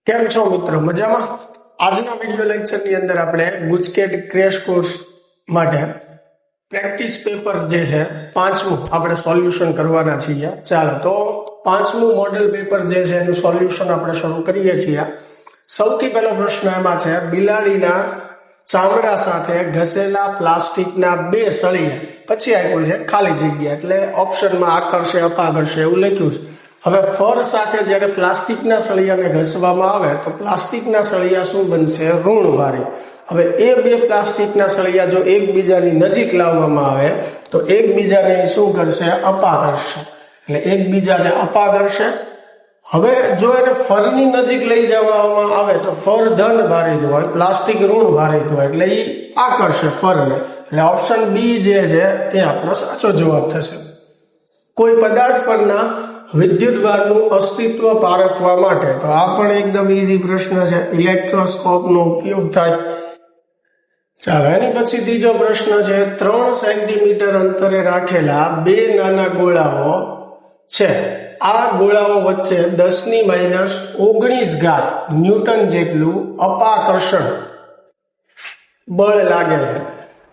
કેમ છો મિત્રો? મજામાં? આજના વિડીયો લેક્ચરની અંદર આપણે ગુજકેટ ક્રેશ કોર્સ માટે પ્રેક્ટિસ પેપર જે છે પાંચમું આપણે સોલ્યુશન કરવાના છીએ. ચાલો તો પાંચમું મોડેલ પેપર જે છે એનું સોલ્યુશન આપણે શરૂ કરીએ છીએ. સૌથી પહેલો પ્રશ્ન એમાં છે, બિલાડીના ચામડા સાથે ઘસેલા પ્લાસ્ટિકના બે સળિયા, પછી આપ્યું છે ખાલી જગ્યા, એટલે ઓપ્શનમાં આકર્ષે અપાકર્ષે એવું લખ્યું છે. હવે ફર સાથે જ્યારે પ્લાસ્ટિકના સળિયાને ઘસવામાં આવે તો પ્લાસ્ટિકના સળિયા શું બનશે? ઋણભારી. હવે એ બે પ્લાસ્ટિકના સળિયા જો એકબીજાની નજીક લાવવામાં આવે તો એકબીજાને શું કરશે? અપાકર્ષે. એટલે એકબીજાને અપાકર્ષે. હવે જો એને ફરની નજીક લઈ જવામાં આવે તો ફર ધન ભારિત હોય, પ્લાસ્ટિક ઋણ ભારિત હોય, એટલે એ આકર્ષે ફરને. એટલે ઓપ્શન બી જે છે એ આપણો સાચો જવાબ થશે. કોઈ પદાર્થ પરના વિદ્યુતભારનું અસ્તિત્વ પારખવા માટે, તો આ પણ એકદમ ઈઝી પ્રશ્ન છે, ઇલેક્ટ્રોસ્કોપનો ઉપયોગ થાય. ચાલો એની પછી ત્રીજો પ્રશ્ન છે, 3 સેન્ટીમીટર અંતરે રાખેલા બે નાના ગોળાઓ છે. આ ગોળાઓ વચ્ચે 10⁻⁹ ન્યૂટન જેટલું અપાકર્ષણ બળ લાગે છે.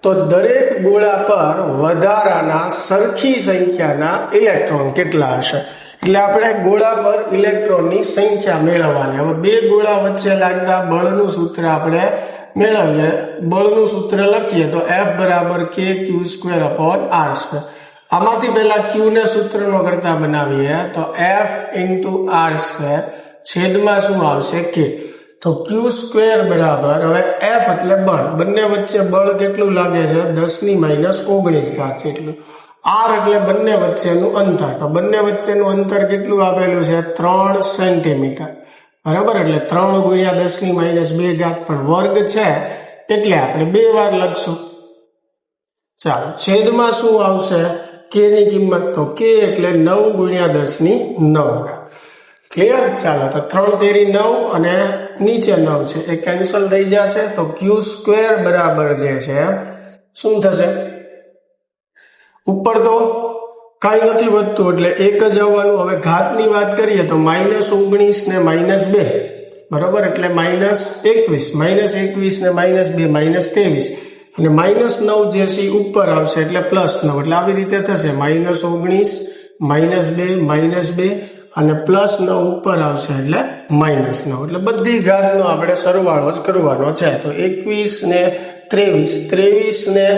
તો દરેક ગોળા પર વધારાના સરખી સંખ્યાના ઇલેક્ટ્રોન કેટલા હશે? એટલે આપણે ગોળા પર ઇલેક્ટ્રોનની સંખ્યા મેળવવાની. હવે બે ગોળા વચ્ચે લાગતા બળનું સૂત્ર આપણે મેળવીએ. બળનું સૂત્ર લખીએ તો F = kq²/r². આમાંથી પહેલા q ને સૂત્રનો કરતા બનાવીએ તો F × r² છેદમાં શું આવશે? k. તો q² બરાબર, હવે F એટલે બળ, બંને વચ્ચે બળ કેટલું લાગે છે? 10⁻⁹ જેટલું. R એટલે બંને વચ્ચેનું અંતર, તો બંને વચ્ચેનું અંતર કેટલું આપેલું છે? 3 સેન્ટીમીટર. બરાબર, એટલે 3 × 10⁻², પણ વર્ગ છે એટલે આપણે 2 વાર લખશું. ચાલો છેદમાં શું આવશે? k ની કિંમત, તો k એટલે 9 × 10⁹. ક્લિયર? ચાલો તો 3 તેરી 9 અને નીચે 9 છે એ કેન્સલ થઈ જશે. તો q² બરાબર જે છે શું થશે? ઉપર તો કાંઈ નથી વધતું એટલે એક જ આવવાનું. હવે ઘાતની વાત કરીએ તો -19 ને -2, બરોબર, એટલે -21 ને -2 -23, અને -9 જે છે ઉપર આવશે એટલે +9, એટલે આવી રીતે થશે -19 -2 અને +9 ઉપર આવશે એટલે -9. એટલે બધી ઘાતનો આપણે સરવાળો જ કરવાનો છે. તો 21 ને 23 ને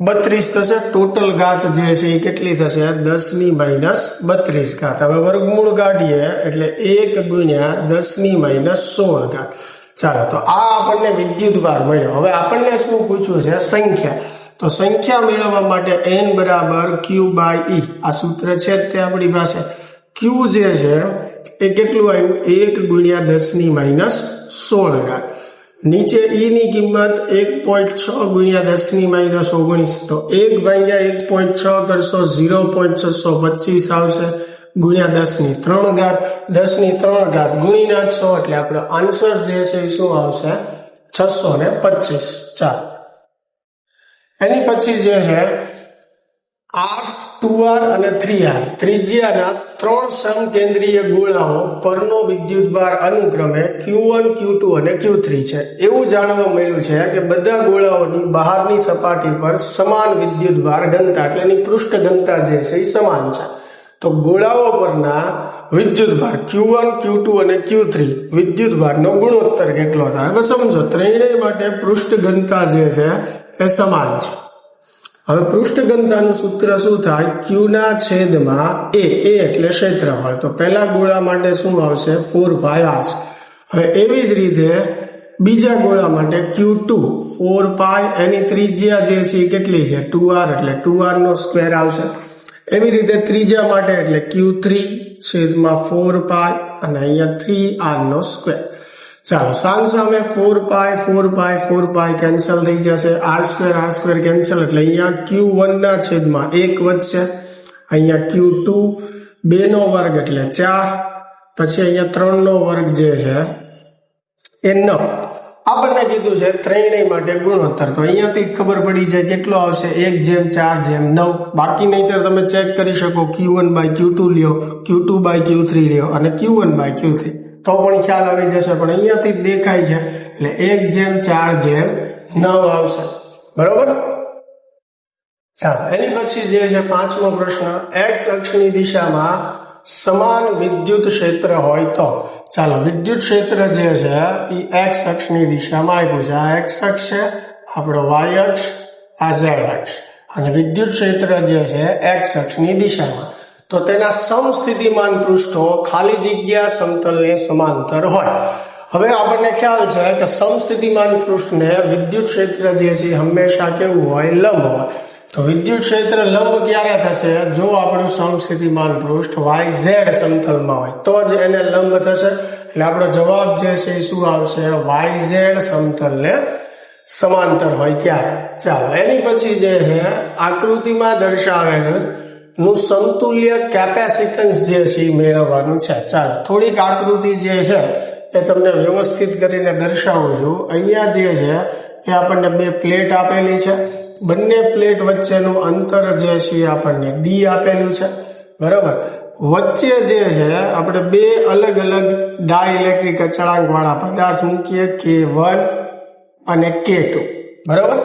32 થશે. ટોટલ ઘાત જે છે એ કેટલી થશે? 10⁻32. હવે વર્ગમૂળ કાઢીએ એટલે 1 × 10⁻16. ચાલો તો આ આપણને વિદ્યુતભાર મળ્યો. હવે આપણને શું પૂછ્યું છે? સંખ્યા. તો સંખ્યા મેળવવા માટે n = q/e, આ સૂત્ર છે તે આપણી પાસે. q જે છે એ કેટલું આવ્યું? 1 × 10⁻16. નીચે e ની કિંમત 1.6 × 10⁻19, તો 1/1.6 કરશો 0.625 આવશે, ગુણ્યા 10⁻3, 10⁻3 ગુણી નાખશો એટલે આપણો આન્સર જે છે એ શું આવશે? 625. ચાલો એની પછી જે છે R, 2R અને 3R ત્રિજ્યાના 3 સમકેન્દ્રીય ગોળાઓ પરનો વિદ્યુતભાર અનુક્રમે Q1, Q2 અને Q3 છે. એવું જાણવા મળ્યું છે કે બધા ગોળાઓની બહારની સપાટી પર સમાન વિદ્યુતભાર ઘનતા, એટલે એની પૃષ્ઠ ઘનતા જે છે એ સમાન છે. તો ગોળાઓ પરના વિદ્યુતભાર Q1, Q2 અને Q3 વિદ્યુતભારનો ગુણોત્તર કેટલો થાય? હવે સમજો ત્રણેય માટે પૃષ્ઠ ઘનતા જે છે એ સમાન છે. હવે પૃષ્ઠ ઘનતાનું સૂત્ર શું થાય? q/a, a એટલે ક્ષેત્રફળ. તો પહેલા ગોળા માટે શું આવશે? 4πr. હવે એવી જ રીતે બીજા ગોળા માટે Q2 4π, એની ત્રિજ્યા જે છે કેટલી છે? 2r, એટલે 2r² આવશે. એવી રીતે ત્રીજા માટે એટલે Q3 4π અને અહીંયા 3r². ચાલો સામે 4π કેન્સલ થઈ જશે, r² કેન્સલ, એટલે અહીંયા Q1/1 વધશે, અહીંયા Q2 2 એટલે 4, પછી અહીંયા 3 જે છે એ 9. આપણને કીધું છે ત્રણેય માટે ગુણોત્તર, તો અહીંયાથી ખબર પડી જાય કેટલો આવશે? 1/4/9. બાકી નહીતર તમે ચેક કરી શકો, Q1/Q2 લ્યો, Q2/Q3 લ્યો અને Q1/Q3. તો પણ ખ્યાલ આવી જશે, પણ અહીંયાથી જ દેખાય છે એટલે 1/4/9 આવશે. બરોબર. ચાલો એની પછી જે છે પાંચમો પ્રશ્ન, એક્સ અક્ષની દિશામાં સમાન વિદ્યુત ક્ષેત્ર હોય તો. ચાલો વિદ્યુત ક્ષેત્ર જે છે એ એક્સ અક્ષની દિશામાં આપ્યું છે. આ એક્સ અક્ષ છે, આપણો વાય અક્ષ, આ ઝેડ અક્ષ, અને વિદ્યુત ક્ષેત્ર જે છે એક્સ અક્ષની દિશામાં. તો તેના સમસ્થિતિમાન પૃષ્ઠો ખાલી જગ્યા સમતલને સમાંતર હોય. હવે આપણને ખ્યાલ છે કે સમસ્થિતિમાન પૃષ્ઠને વિદ્યુત ક્ષેત્ર જે છે હંમેશા કેવું હોય? લંબ હોય. તો વિદ્યુત ક્ષેત્ર લંબ ક્યારે થશે? જો આપણું સમસ્થિતિમાન પૃષ્ઠ વાય ઝેડ સમતલમાં હોય તો જ એને લંબ થશે. એટલે આપણો જવાબ જે છે એ શું આવશે? વાય ઝેડ સમતલને સમાંતર હોય ત્યારે. ચાલો એની પછી જે છે આકૃતિમાં દર્શાવેલું નું સમતુલ્ય કેપેસિટન્સ જે છે એ મેળવવાનું છે. ચાલો થોડીક આકૃતિ જે છે એ તમને વ્યવસ્થિત કરીને દર્શાવું છું. અહીંયા જે છે એ આપણને બે પ્લેટ આપેલી છે. બંને પ્લેટ વચ્ચેનું અંતર જે છે આપણને ડી આપેલું છે. બરાબર. વચ્ચે જે છે આપણે બે અલગ અલગ ડાઇલેક્ટ્રિક અચળાંક વાળા પદાર્થ મૂકીએ, K1 અને K2. બરાબર.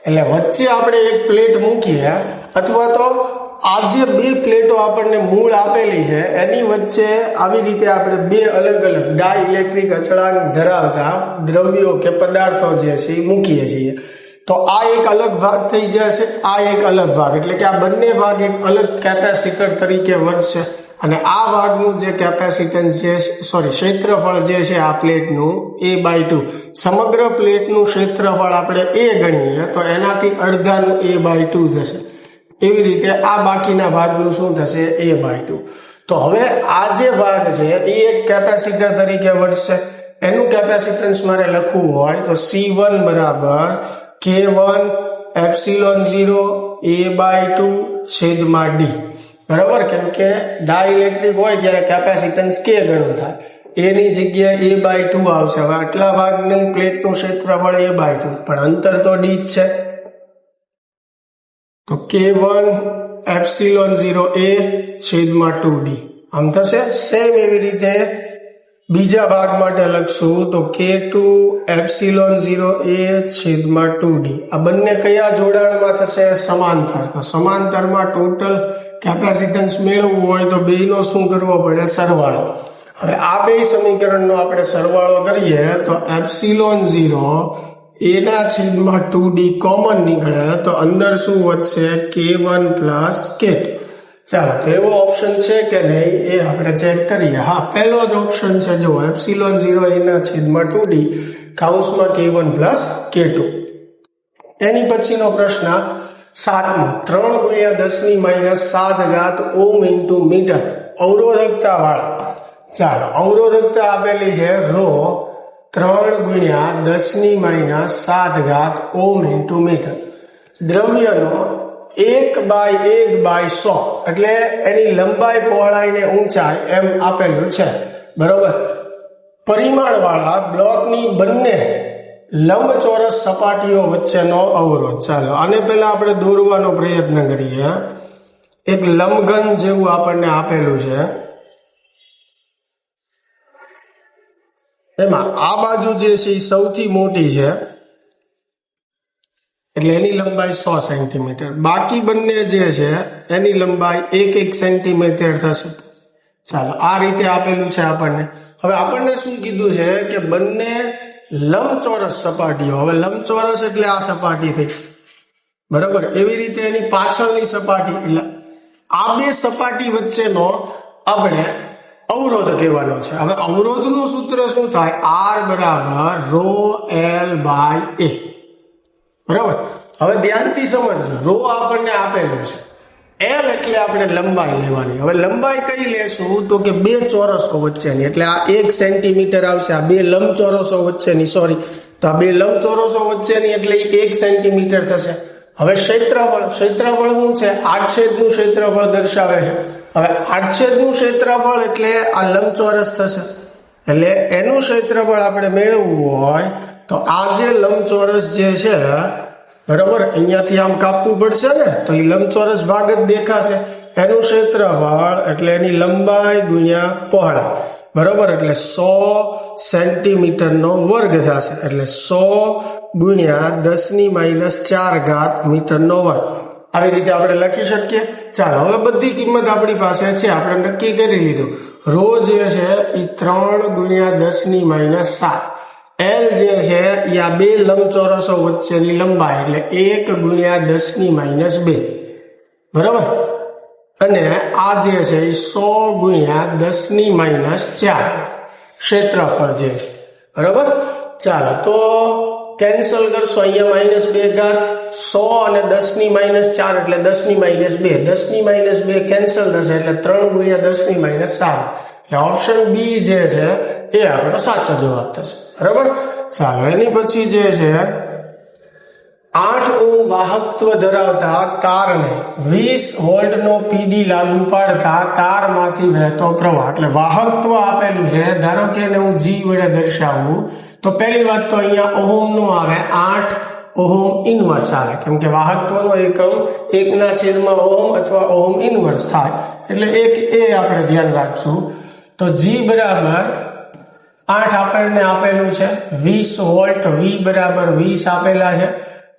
એટલે વચ્ચે આપણે એક પ્લેટ મૂકીએ, અથવા તો આ જે બે પ્લેટો આપણને મૂળ આપેલી છે એની વચ્ચે આવી રીતે આપણે બે અલગ અલગ ડાઇલેક્ટ્રિક અચળાંક ધરાવતા દ્રવ્યો કે પદાર્થો જે છે એ મૂકીએ છીએ. તો આ એક અલગ ભાગ થઈ જશે, આ એક અલગ ભાગ, એટલે કે આ બંને ભાગ એક અલગ કેપેસિટર તરીકે વર્તશે. અને આ ભાગનું જે કેપેસિટન્સ જે ક્ષેત્રફળ જે છે આ પ્લેટનું A/2, સમગ્ર પ્લેટનું ક્ષેત્રફળ આપણે A ગણીએ તો એનાથી અડધાનું A/2 થશે. એવી રીતે આ બાકીના ભાગનું શું થશે? A/2. તો હવે આ જે ભાગ છે એ એક કેપેસિટર તરીકે વર્તશે. એનું કેપેસિટન્સ મારે લખવું હોય તો C1 બરાબર K1 ε0 A/2/D. બરાબર. કેમ કે ડાઇલેક્ટ્રિક હોય ત્યારે કેપેસિટન્સ K ગણું થાય, એની જગ્યાએ A/2 આવશે. હવે આટલા ભાગની પ્લેટનું ક્ષેત્રફળ A/2, પણ અંતર તો D જ છે. તો K1 ε0 A/2D આમ થશે. સેમ એવી રીતે બીજા ભાગ માટે લખશું તો K2 ε0 A/2D. આ બંને કયા જોડાણમાં થશે? સમાંતર. તો સમાંતરમાં ટોટલ કેપેસિટન્સ મેળવવું હોય તો બેનો શું કરવો પડે? સરવાળો. હવે આ બે સમીકરણનો આપણે સરવાળો કરીએ તો ε0 A/2D કોમન નીકળે તો અંદર શું વધશે? K1 plus K2. ચાલો તો એવો ઓપ્શન છે કે નહીં એ આપણે ચેક કરીએ. હા, પહેલો જ ઓપ્શન છે. જો ε0 A/2D કૌંસમાં K1 પ્લસ K2. એની પછીનો પ્રશ્ન 7મો, 3×10⁻⁷ ઓહ્મ ઇન્ટુ મીટર અવરોધકતા વાળા. ચાલો અવરોધકતા આપેલી છે ρ 3×10⁻⁷ ઓહ્મ ઇન્ટુ મીટર. દ્રવ્યનો 1/1/100 એટલે એની લંબાઈ, પહોળાઈ ને ઊંચાઈ એમ આપેલું છે. બરોબર. પરિમાણ વાળા બ્લોકની બંને લંબચોરસ સપાટીઓ વચ્ચેનો અવરોધ. ચાલો આને પહેલા આપણે દોરવાનો પ્રયત્ન કરીએ. એક લંબઘન જેવું આપણને આપેલું છે. એમાં આ બાજુ જે છે એ સૌથી મોટી છે એટલે એની લંબાઈ 100 સેન્ટીમીટર. બાકી બંને જે છે એની લંબાઈ 1 સેન્ટીમીટર થશે. ચાલો આ રીતે આપેલું છે આપણને. હવે આપણને શું કીધું છે કે બંને લંબચોરસ સપાટીઓ. હવે લંબચોરસ એટલે આ સપાટી થઈ. બરાબર. એવી રીતે એની પાછળની સપાટી, એટલે આ બે સપાટી વચ્ચેનો આપણે અવરોધ કહેવાનો છે. હવે અવરોધનું સૂત્ર શું થાય? R બરાબર ρl/A. બરાબર. હવે ધ્યાનથી સમજો. ρ આપણને આપેલું છે, L એટલે આપણે લંબાઈ લેવાની. હવે લંબાઈ કઈ લેશું તો કે બે ચોરસો વચ્ચેની, એટલે આ 1 સેન્ટીમીટર આવશે. આ બે લંબચોરસો વચ્ચેની, તો આ બે લંબચોરસો વચ્ચેની એટલે 1 સેન્ટીમીટર થશે. હવે ક્ષેત્રફળ શું છે? આડછેદનું ક્ષેત્રફળ દર્શાવે છે. હવે આડછેદનું ક્ષેત્રફળ એટલે આ લંબચોરસ થશે. એટલે એનું ક્ષેત્રફળ આપણે મેળવવું હોય તો આ જે લંબચોરસ જે છે, બરાબર, અહીંયાથી આમ કાપવું પડશે ને તો એ લંબચોરસ ભાગ જ દેખાશે. એનું ક્ષેત્રફળ એટલે એની લંબાઈ ગુણ્યા પહોળાઈ. બરોબર, એટલે 100 સેન્ટીમીટરનો વર્ગ થશે. એટલે 100 ગુણ્યા 10⁻⁴ મીટરનો વર્ગ. આવી રીતે આપણે લખી શકીએ. ચાલો હવે બધી કિંમત આપણી પાસે છે, આપણે નક્કી કરી લીધું. રો જે છે એ 3 ગુણ્યા 10⁻⁷. એલ જે છે એ આ બે લંબચોરસો વચ્ચેની લંબાઈ એટલે 1 ગુણ્યા 10⁻². બરોબર, અને આ જે છે એ 100 ગુણ્યા 10⁻⁴ ક્ષેત્રફળ જે છે. બરોબર, ચાલો તો કેન્સલ કરશો, અહીંયા -2 100 અને 10⁻⁴ એટલે 10⁻². 10⁻² કેન્સલ થશે એટલે 3 ગુણ્યા 10⁻⁷. એટલે ઓપ્શન બી જે છે એ આપણો સાચો જવાબ થશે. બરાબર, ચાલો એની પછી જે છે 8 ઓહ્મ વાહકત્વ ધરાવતા તારને 20 વોલ્ટનો પીડી લાગુ પાડતા તારમાંથી વહેતો પ્રવાહ. એટલે વાહકત્વ આપેલું છે, ધારો કે એને હું જી વડે દર્શાવું તો પહેલી વાત તો અહીંયા ઓહમ નું આવે, 8 ઓહમ ઇનવર્સ આવે, કેમ કે વાહકત્વનો એકમ 1/, ઓહમ અથવા ઓહમ ઇનવર્સ થાય. એટલે એ આપણે ધ્યાન રાખશું. તો જી બરાબર 8 આપણને આપેલું છે, 20 વોલ્ટ, વી બરાબર 20 આપેલા છે.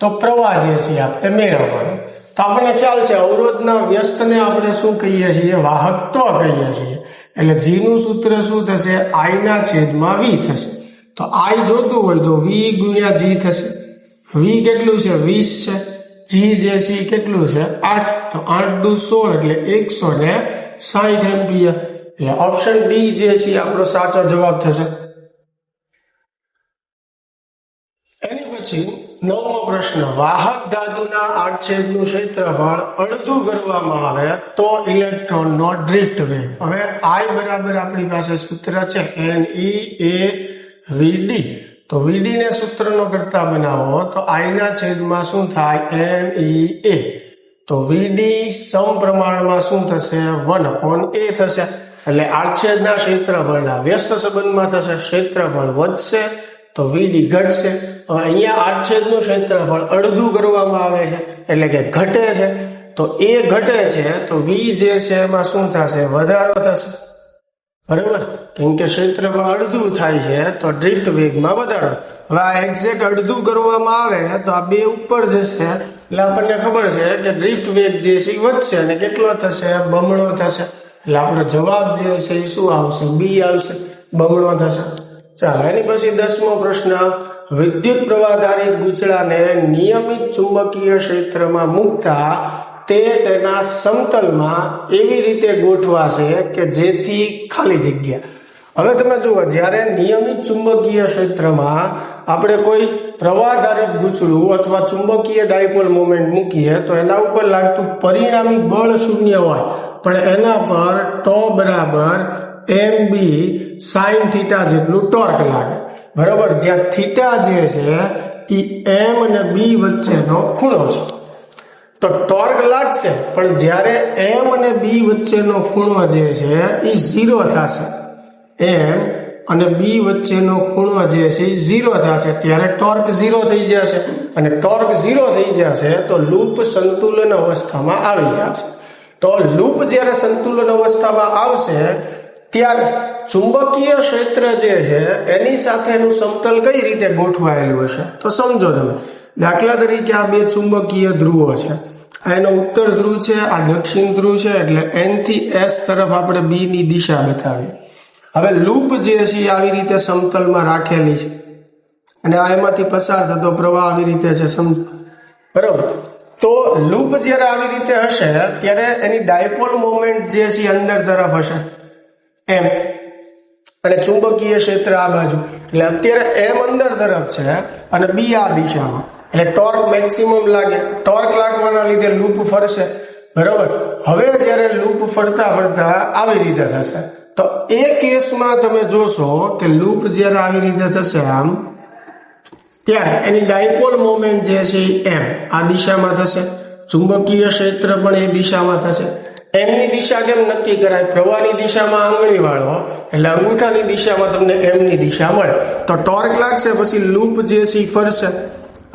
તો પ્રવાહ જે છે આપણે મેળવવાનો. તો આપણને ખ્યાલ છે અવરોધના વ્યસ્તને આપણે શું કહીએ છીએ? વાહકત્વ કહીએ છીએ. એટલે જી નું સૂત્ર શું થશે? I/V થશે. તો I જોતું હોય તો V ગુણ્યા G થશે. V કેટલું છે? 20 છે. G જે છે કેટલું છે? 8. તો 8 દુ 16 એટલે 160 એમ્પિયર. એટલે ઓપ્શન ડી જે છે આપણો સાચો જવાબ થશે. એની પછી 9મો પ્રશ્ન, વાહક ધાતુના આડછેદનું ક્ષેત્રફળ અડધું કરવામાં આવે તો ઇલેક્ટ્રોનનો ડ્રિફ્ટ વેગ. હવે I બરાબર આપણી પાસે સૂત્ર છે NeAVD. તો VD ને સૂત્રનો કરતા બનાવો તો I/માં શું થાય? NeA. તો VD સમપ્રમાણમાં શું થશે? 1/A થશે. એટલે આડછેદના ક્ષેત્રફળના વ્યસ્ત સંબંધમાં થશે. ક્ષેત્રફળ વધશે તો VD ઘટશે. હવે અહીંયા આડછેદનું ક્ષેત્રફળ અડધું કરવામાં આવે છે એટલે કે ઘટે છે. તો એ ઘટે છે તો V જે છે એમાં શું થશે? વધારો થશે. બરાબર, કેમ કે ક્ષેત્રફળ અડધું થાય છે તો ડ્રિફ્ટ વેગમાં વધારો. હવે આ એક્ઝેક્ટ અડધું કરવામાં આવે તો આ બે ઉપર જશે એટલે આપણને ખબર છે કે ડ્રિફ્ટ વેગ જે છે એ વધશે અને કેટલો થશે? બમણો થશે. એટલે આપણો જવાબ જે છે એ શું આવશે? બી આવશે, બમણો થશે. ચાલો એની પછી 10મો પ્રશ્ન, વિદ્યુત પ્રવાહધારિત ગુચડાને નિયમિત ચુંબકીય ક્ષેત્રમાં મૂકતા તે તેના સમતલમાં એવી રીતે ગોઠવાશે કે જેથી ખાલી જગ્યા. હવે તમે જુઓ, જ્યારે નિયમિત ચુંબકીય ક્ષેત્રમાં આપણે કોઈ પ્રવાહધારિત ગુચડું અથવા ચુંબકીય ડાયપોલ મોમેન્ટ મૂકીએ તો એના ઉપર લાગતું પરિણામી બળ શૂન્ય હોય, પણ એના પર ટો બરાબર mb sin થીટા જેટલું ટોર્ક લાગે. બરાબર, જ્યાં થીટા જે છે એ m અને b વચ્ચેનો ખૂણો છે. તો ટોર્ક લાગશે, પણ જ્યારે m અને b વચ્ચેનો ખૂણો જે છે એ 0 થશે, m અને b વચ્ચેનો ખૂણો જે છે એ 0 થશે, ત્યારે ટોર્ક 0 થઈ જશે. અને ટોર્ક 0 થઈ જશે તો લૂપ સંતુલન અવસ્થામાં આવી જશે. તો લૂપ જ્યારે સંતુલન અવસ્થામાં આવશે ત્યારે ચુંબકીય ક્ષેત્ર જે છે એની સાથેનું સમતલ કઈ રીતે ગોઠવાયેલું હશે? તો સમજો તમે, દાખલા તરીકે આ બે ચુંબકીય ધ્રુવો છે. આ એનો ઉત્તર ધ્રુવ છે, આ દક્ષિણ ધ્રુવ છે. એટલે N થી S તરફ આપણે B ની દિશા બતાવીએ. હવે લૂપ જે છે આવી રીતે સમતલમાં રાખેલી છે અને આ એમાંથી પસાર થતો પ્રવાહ આવી રીતે છે, બરોબર. તો લૂપ જ્યારે આવી રીતે હશે ત્યારે એની ડાયપોલ મોમેન્ટ જે છે અંદર તરફ હશે એમ, અને ચુંબકીય ક્ષેત્ર આ બાજુ. એટલે અત્યારે M અંદર તરફ છે અને B આ દિશામાં. એટલે ટોર્ક મેક્સિમમ લાગે. ટોર્ક લાગવાના લીધે લૂપ ફરશે. બરોબર, હવે જ્યારે લૂપ ફરતા ફરતા આવી રીતે થશે તો એ કેસમાં તમે જોશો કે લૂપ જ્યારે આવી રીતે થશે આમ, ત્યારે એની ડાયપોલ મોમેન્ટ જે છે M આ દિશામાં થશે, ચુંબકીય ક્ષેત્ર પણ એ દિશામાં થશે. M ની દિશા કેમ નક્કી કરાય? પ્રવાહની દિશામાં આંગળી વાળો એટલે અંગૂઠાની દિશામાં તમને M ની દિશા મળે. તો ટોર્ક લાગશે, પછી લૂપ જે છે ફરશે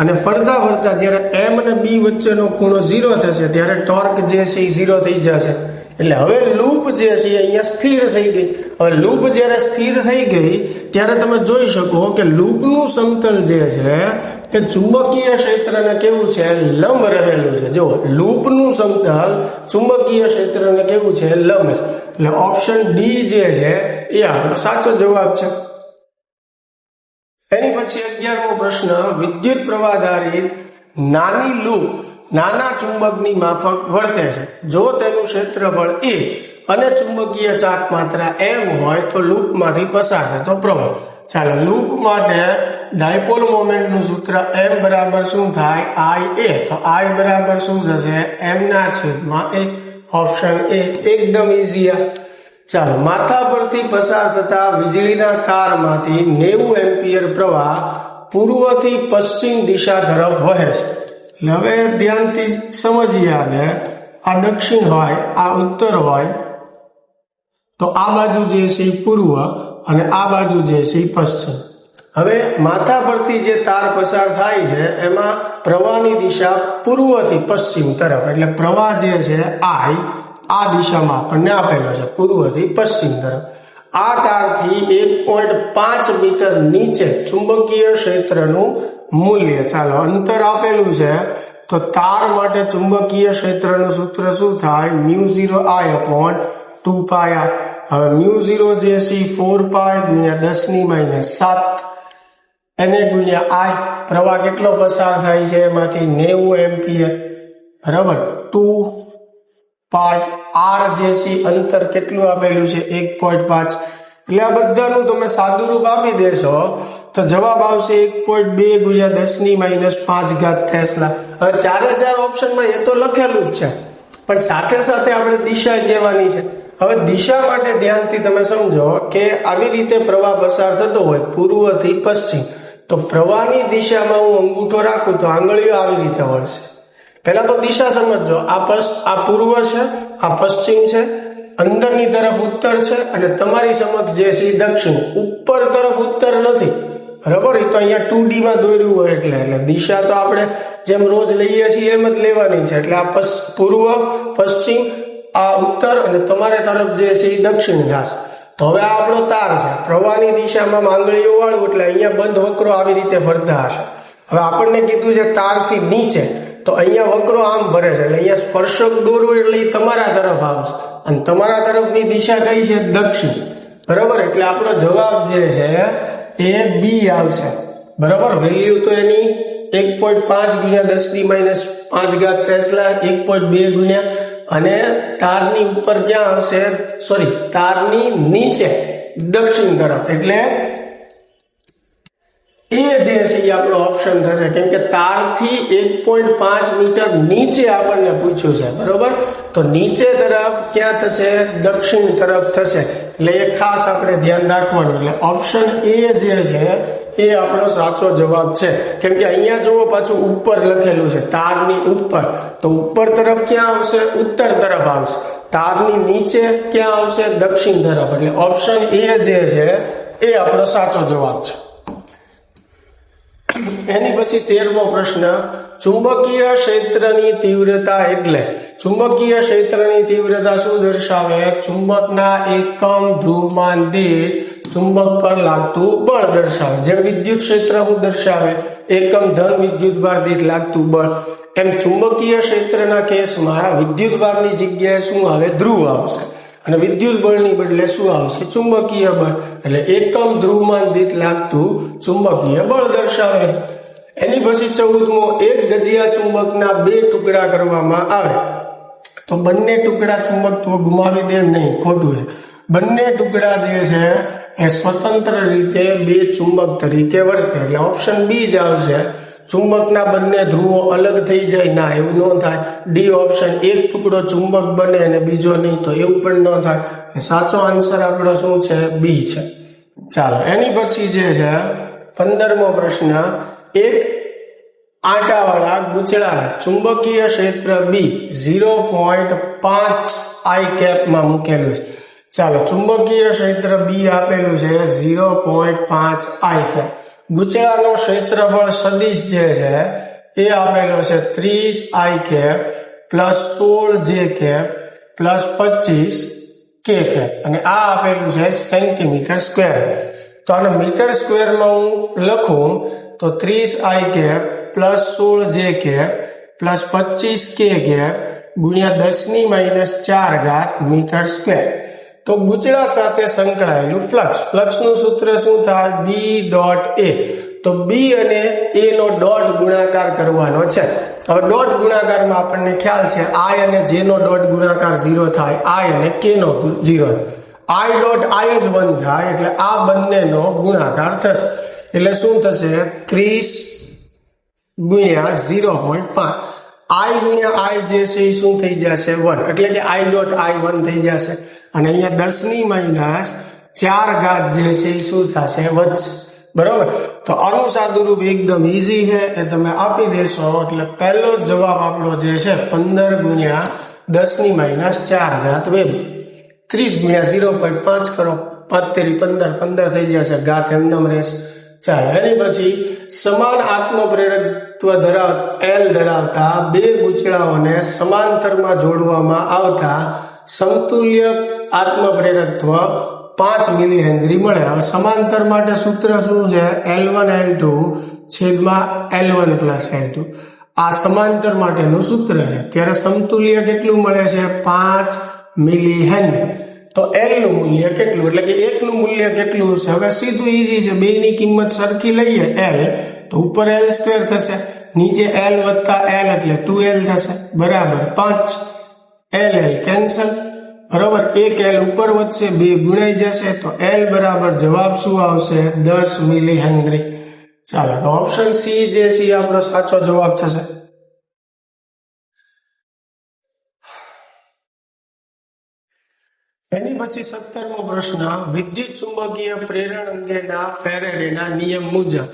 અને ફરતા ફરતા જ્યારે M અને B વચ્ચેનો ખૂણો 0 થશે ત્યારે ટોર્ક જે છે 0 થઈ જશે. એટલે હવે લૂપ જે છે એ અહીંયા સ્થિર થઈ ગઈ. હવે લૂપ જ્યારે સ્થિર થઈ ગઈ ત્યારે તમે જોઈ શકો કે લૂપનું સમતલ જે છે એ ચુંબકીય ક્ષેત્રને કેવું છે, લંબ રહેલું છે. જો લૂપનું સમતલ ચુંબકીય ક્ષેત્રને કેવું છે, લંબ છે. એટલે ઓપ્શન ડી જે છે એ આપણો સાચો જવાબ છે. એની પછી 11મો પ્રશ્ન, વિદ્યુત પ્રવાહ આધારિત નાની લૂપ નાના ચુંબકની માફક વર્તે છે. જો તેનું ક્ષેત્રફળ a અને ચુંબકીય ચાક માત્રા m હોય તો લૂપમાંથી પસાર થતો પ્રવાહ. ચાલો, લૂપ માટે ડાયપોલ મોમેન્ટનું સૂત્ર m બરાબર શું થાય, ia. તો i બરાબર શું થશે, m/a. ઓપ્શન એ એકદમ ઈઝી. ચાલો, માથા પરથી પસાર થતા વીજળીના તારમાંથી 90 એમ્પિયર પ્રવાહ પૂર્વથી પશ્ચિમ દિશા તરફ વહે છે. હવે ધ્યાનથી સમજીએ આને. આ દક્ષિણ હોય, આ ઉત્તર હોય, તો આ બાજુ જે છે એ પૂર્વ અને આ બાજુ જે છે એ પશ્ચિમ. હવે માથા પરથી જે તાર પસાર થાય છે એમાં પ્રવાહની દિશા પૂર્વથી પશ્ચિમ તરફ, એટલે પ્રવાહ જે છે I આ દિશામાં આપણને આપેલો છે, પૂર્વથી પશ્ચિમ તરફ. આ તારથી 1.5 મીટર નીચે ચુંબકીય ક્ષેત્રનું મૂલ્ય. ચાલો, અંતર આપેલું છે તો તાર માટે ચુંબકીય ક્ષેત્રનું સૂત્ર શું થાય, μ0I/2πr. હવે μ0 જે છે 4π × 10⁻⁷ એને ગુણ્યા I. પ્રવાહ કેટલો પસાર થાય છે એમાંથી 90 એમ્પિયર, બરાબર. 2π r જે છે અંતર કેટલું આપેલું છે, 1.5. એટલે આ બધાનું તમે સાદું રૂપ આપી દેશો તો જવાબ આવશે 1.2 × 10⁻5 ટેસ્લા. હવે 4 ઓપ્શનમાં એ તો લખેલું જ છે, પણ સાથે સાથે આપણે દિશા કહેવાની છે. હવે દિશા માટે ધ્યાનથી તમે સમજો કે આવી રીતે પ્રવાહ પસાર થતો હોય પૂર્વથી પશ્ચિમ, તો પ્રવાહની દિશામાં હું અંગૂઠો રાખું તો આંગળીઓ આવી રીતે વળશે. પહેલા તો દિશા સમજો. આ પૂર્વ છે, આ પશ્ચિમ છે, અંદરની તરફ ઉત્તર છે અને તમારી સમક્ષ જે છે દક્ષિણ. ઉપર તરફ ઉત્તર નથી, બરાબર. એ તો અહીંયા 2D માં દોર્યું હોય એટલે દિશા તો આપણે જેમ રોજ લઈએ છીએ એમ જ લેવાની છે. એટલે આ પૂર્વ, પશ્ચિમ, આ ઉત્તર અને તમારે તરફ જે છે એ દક્ષિણ જશે. તો હવે આ આપણો તાર છે, પ્રવાહની દિશામાં આંગળીઓ વાળું એટલે અહીંયા બંધ વક્રો આવી રીતે ફરતા હશે. હવે આપણને કીધું છે તારથી નીચે, તો અહીંયા વક્રો આમ ભરે છે એટલે અહીંયા સ્પર્શક દોરવું એટલે એ તમારા તરફ આવશે અને તમારા તરફની દિશા કઈ છે, દક્ષિણ, બરાબર. એટલે આપણો જવાબ જે છે એ બી આવશે, બરાબર. વેલ્યુ તો એની 1.5 × 10⁻5 ટેસ્લા, 1.2 ગુણ્યા, અને તારની ઉપર ક્યાં આવશે, સોરી, તારની નીચે દક્ષિણ તરફ. એટલે એ જે છે એ આપણો ઓપ્શન થશે, કેમ કે તારથી 1.5 મીટર નીચે આપણને પૂછ્યું છે, બરોબર. તો નીચે તરફ ક્યાં થશે, દક્ષિણ તરફ થશે. એટલે એ ખાસ આપણે ધ્યાન રાખવાનું. એટલે ઓપ્શન એ જે છે એ આપણો સાચો જવાબ છે. કેમ કે અહીંયા જુઓ પાછું ઉપર લખેલું છે, તારની ઉપર, તો ઉપર તરફ ક્યાં આવશે, ઉત્તર તરફ આવશે. તારની નીચે ક્યાં આવશે, દક્ષિણ તરફ. એટલે ઓપ્શન એ જે છે એ આપણો સાચો જવાબ છે. એની પછી 13મો પ્રશ્ન, ચુંબકીય ક્ષેત્રની તીવ્રતા એટલે. ચુંબકીય ક્ષેત્રની તીવ્રતા શું દર્શાવે, ચુંબકના એકમ ધ્રુવમાન દીઠ ચુંબક પર લાગતું બળ દર્શાવે. જેમ વિદ્યુત ક્ષેત્ર શું દર્શાવે, એકમ ધન વિદ્યુત ભાર દીઠ લાગતું બળ, એમ ચુંબકીય ક્ષેત્રના કેસમાં વિદ્યુત ભારની જગ્યાએ શું આવે, ધ્રુવ આવશે, અને વિદ્યુત બળની બદલે શું આવશે, ચુંબકીય બળ. એટલે એકમ ધ્રુવમાન દીઠ લાગતું ચુંબકીય બળ દર્શાવે. એની પછી 14મો, એક ગજિયા ચુંબકના 2 ટુકડા કરવામાં આવે તો બંને ટુકડા ચુંબકત્વ ગુમાવી દે નહીં, ખોટું છે. બંને ટુકડા જે છે એ સ્વતંત્ર રીતે 2 ચુંબક તરીકે વર્તે. એટલે ઓપ્શન બી જ આવશે. ચુંબકના બંને ધ્રુવો અલગ થઈ જાય, ના, એવું ન થાય. ડી ઓપ્શન, એક ટુકડો ચુંબક બને અને બીજો નહીં, તો એવું પણ ન થાય. સાચો આન્સર આપણો શું છે, બી છે. ચાલો, એની પછી જે છે 15મો પ્રશ્ન, એક આંટાવાળા ગુચળાને ચુંબકીય ક્ષેત્ર બી 0.5 I કેપમાં મૂકેલું છે. ચાલો, ચુંબકીય ક્ષેત્ર બી આપેલું છે 0.5 I કેપ. ગુચળાનો ક્ષેત્રફળ સદિશ જે છે એ આપેલો છે 30 I cap plus 16 J cap plus 25 કે અને આ આપેલું છે સેન્ટીમીટર સ્ક્વેર. તો આને મીટર સ્ક્વેરમાં હું લખું તો 30i plus 16j plus 25k ગુણ્યા 10⁻⁴ મીટર સ્ક્વેર. તો ગુચળા સાથે સંકળાયેલું ફ્લક્સનું સૂત્ર શું થાય? B.A. તો B અને A નો ડોટ ગુણાકાર કરવાનો છે. હવે ડોટ ગુણાકારમાં આપણને ખ્યાલ છે I અને J નો ડોટ ગુણાકાર 0 થાય, I અને K નો 0 થાય. I ડોટ I જ 1 થાય એટલે આ બંનેનો ગુણાકાર થશે. એટલે શું થશે? 30 ગુણ્યા 0.5. I ગુણ્યા I જે છે એ શું થઈ જશે? 1. એટલે કે I ડોટ I 1 થઈ જશે. અને અહીંયા 10⁻⁴ જે છે એ શું થશે? વધશે. બરોબર. તો આનું સાદુરૂપ એકદમ ઈઝી છે, એ તમે આપી દેશો એટલે પહેલો જવાબ આપણો જે છે 15 ગુણ્યા 10⁻⁴ વેબ. 30 ગુણ્યા 0.5 કરો, 5 તેરી 15, 15 થઈ જશે, ઘાત એમનેમ રહેશે. ચાલો, એની પછી સમાન આત્મપ્રેરકત્વ ધરાવતા બે ગુચળાઓને સમાંતરમાં જોડવામાં આવતા સમતુલ્ય આત્મપ્રેરકત્વ 5 મિલી હેનરી મળે. હવે સમાંતર માટે સૂત્ર શું છે? L1L2 છેદમાં L1 પ્લસ L2. આ સમાંતર માટેનું સૂત્ર છે. ત્યારે સમતુલ્ય કેટલું મળે છે? 5 મિલી હેનરી. તો L નું મૂલ્ય કેટલું? એટલે કે 1 નું મૂલ્ય કેટલું છે? હવે સીધું ઈઝી છે, બેની કિંમત સરખી લઈએ L તો ઉપર L² થશે, નીચે L વત્તા L એટલે 2L થશે, બરાબર 5. L કેન્સલ, બરોબર. 1 L ઉપર વધશે, 2 ગુણાઈ જશે, તો L બરાબર જવાબ શું આવશે? 10 મિલી હેનરી. ચાલો, તો ઓપ્શન સી જે છે આપણો સાચો જવાબ થશે. એની પછી 17મો પ્રશ્ન, વિદ્યુત ચુંબકીય પ્રેરણ અંગેના ફેરેડેના નિયમ મુજબ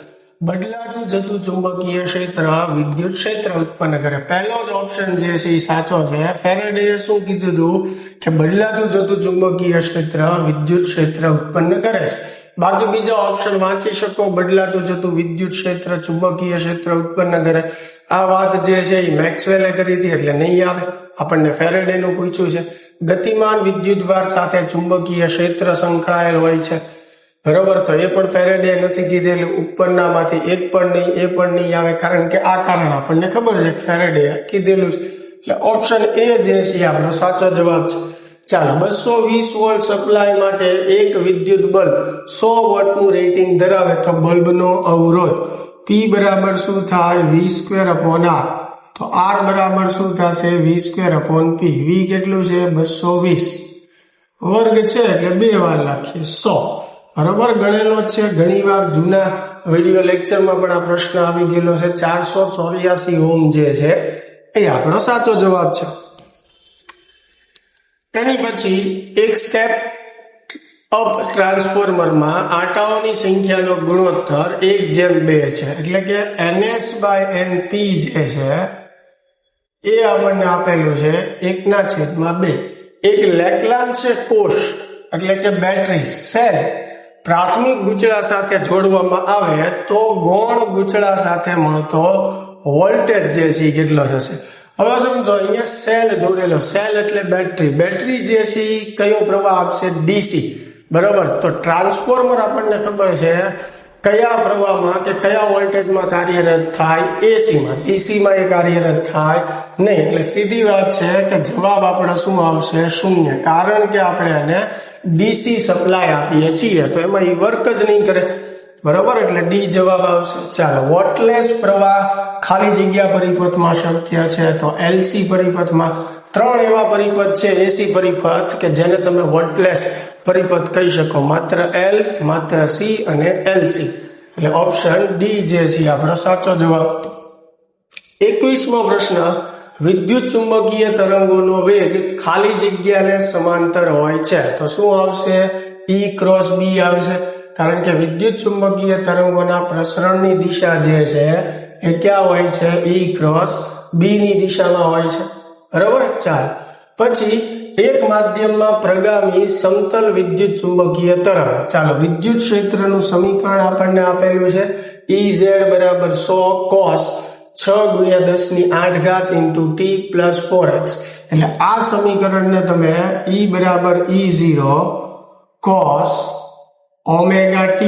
બદલાતું જતું ચુંબકીય ક્ષેત્ર વિદ્યુત ક્ષેત્ર ઉત્પન્ન કરે. પહેલો જ ઓપ્શન જે છે એ સાચો છે. ફેરેડેએ શું કીધું હતું કે બદલાતું જતું ચુંબકીય ક્ષેત્ર વિદ્યુત ક્ષેત્ર ઉત્પન્ન કરે છે. બાકી બીજા ઓપ્શન વાંચી શકો. બદલાતું જતું વિદ્યુત ક્ષેત્ર ચુંબકીય ક્ષેત્ર ઉત્પન્ન કરે. આ વાત જે છે એ મેક્સવેલે કરી હતી એટલે નહીં આવે. આપણને ફેરેડેનું પૂછ્યું છે. ગતિમાન વિદ્યુતભાર સાથે ચુંબકીય ક્ષેત્ર સંકળાયેલ હોય છે, બરોબર. તો એ પણ ફેરેડે નથી કીધેલું. ઉપરનામાંથી એક પણ નહીં, એ પણ નહીં આવે, કારણ કે આ કારણ આપણને ખબર છે કે ફેરેડે કીધેલું છે. એટલે ઓપ્શન એ જે છે આપણો સાચો જવાબ છે. ચાલો, 220 વોલ્ટ સપ્લાય માટે એક વિદ્યુત બલ્બ 100 વોટનું રેટિંગ ધરાવે તો બલ્બનો અવરોધ P બરાબર શું થાય? V²/R. તો R બરાબર શું થશે? V²/P. V કેટલું છે? 220. વર્ગ છે એટલે 2 વાર લખીએ 100, બરોબર. ગણેલો છે ઘણી વાર, જૂના વિડીયો લેક્ચરમાં પણ આ પ્રશ્ન આવી ગયેલો છે. 484 ઓહ્મ જે છે એ આપણો સાચો જવાબ છે. એની પછી એક સ્ટેપ અપ ટ્રાન્સફોર્મરમાં આટાઓની સંખ્યાનો ગુણોત્તર 1:2 છે. એટલે કે NS/NP જે છે એ આપણને આપેલું છે 1/2. એક લેગ્રાન્જ કોષ એટલે કે બેટરી સેલ પ્રાથમિક ગુચળા સાથે જોડવામાં આવે તો ગૌણ ગુચળા સાથે મળતો વોલ્ટેજ જે છે કેટલો થશે? હવે સમજો, અહીંયા સેલ જોડેલો, સેલ એટલે બેટરી, બેટરી જે છે કયો પ્રવાહ આપશે? DC, બરોબર. તો ટ્રાન્સફોર્મર આપણને ખબર છે કયા પ્રવાહમાં કે કયા વોલ્ટેજમાં કાર્યરત થાય? AC માં. DC માં એ કાર્યરત થાય નહીં. એટલે સીધી વાત છે કે જવાબ આપણો શું આવશે? 0, કારણ કે આપણે એને DC સપ્લાય આપીએ છીએ તો એમાં એ વર્ક જ નહીં કરે, બરોબર. એટલે ડી જવાબ આવશે. ચાલો, વોટલેસ પ્રવાહ ખાલી જગ્યા પરિપથમાં શક્ય છે તો LC પરિપથમાં. 3 એવા પરિપથ છે AC પરિપથ કે જેને તમે વોટલેસ પરિપથ કહી શકો, માત્ર L, માત્ર C અને LC. એટલે ઓપ્શન ડી જે છે આપણો સાચો જવાબ. 21મો પ્રશ્ન, વિદ્યુત ચુંબકીય તરંગોનો વેગ ખાલી જગ્યાને સમાંતર હોય છે તો શું આવશે? E×B આવશે, કારણ કે વિદ્યુત ચુંબકીય તરંગોના પ્રસરણની દિશા જે છે એ ક્યાં હોય છે? E×B ની દિશામાં હોય છે, બરોબર. ચાલો, પછી એક માધ્યમમાં પ્રગામી સમતલ વિદ્યુત ચુંબકીય તરંગ. ચાલો, વિદ્યુત ક્ષેત્રનું સમીકરણ આપણને આપેલું છે Ez બરાબર 100 cos 6 ગુણ્યા 10 ની 8 ઘાત ઇન્ટુ t પ્લસ 4x, એટલે આ સમીકરણને તમે E બરાબર E0 cos omega t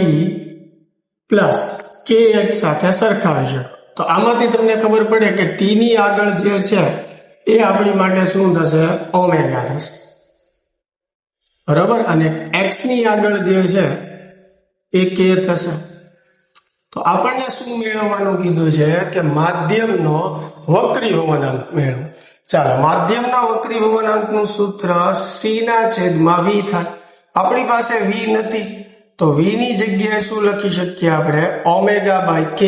plus kx સાથે સરખાવી શકો. તો આમાંથી તમને ખબર પડે કે t ની આગળ જે છે એ આપણી માટે શું થશે? ઓમેગા થશે, બરાબર, અને x ની આગળ જે છે એ k થશે. તો આપણને શું મેળવવાનું કીધું છે કે માધ્યમનો વક્રીભવનાંક મેળવો. ચાલો, માધ્યમના વક્રીભવનાંકનું સૂત્ર c ના છેદમાં v થાય. આપણી પાસે v નથી તો v ની જગ્યાએ શું લખી શકીએ આપણે? Omega by k.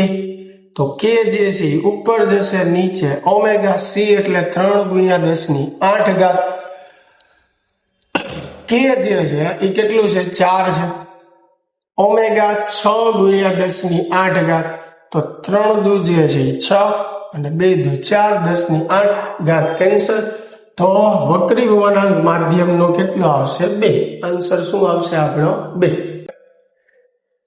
તો k જે છે ઉપર જશે નીચે, ઓમેગા c એટલે 3 ગુણ્યા 10 ની 8 ઘાત. k જે છે એ કેટલું છે? 4 છે. ઓમેગા 6 ગુણ્યા 10 ની 8 ઘાત, તો 3 દુ જે છે 6 અને 2 દુ 4, 10 ની 8 ઘાત કેન્સલ. તો વક્રીભવનાંક માધ્યમનો કેટલો આવશે? 2. આન્સર શું આવશે આપણો? 2.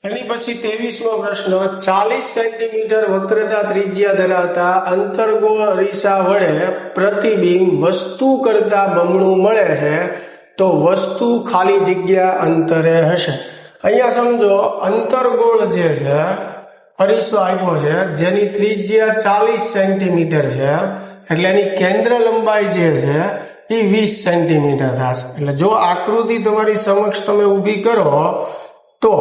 એની પછી 23મો પ્રશ્ન, 40 સેન્ટીમીટર વક્રતા ત્રિજ્યા ધરાવતા અંતર્ગોળ અરીસા વડે પ્રતિબિંબ વસ્તુ કરતા બમણું મળે છે, તો વસ્તુ ખાલી જગ્યા અંતરે હશે. અહીંયા સમજો, અંતર્ગોળ જે છે અરીસો આપ્યો છે જેની ત્રિજ્યા 40 સેન્ટીમીટર છે, એટલે એની કેન્દ્ર લંબાઈ જે છે એ 20 સેન્ટીમીટર થશે. એટલે જો આકૃતિ તમારી સમક્ષ તમે ઊભી કરો તો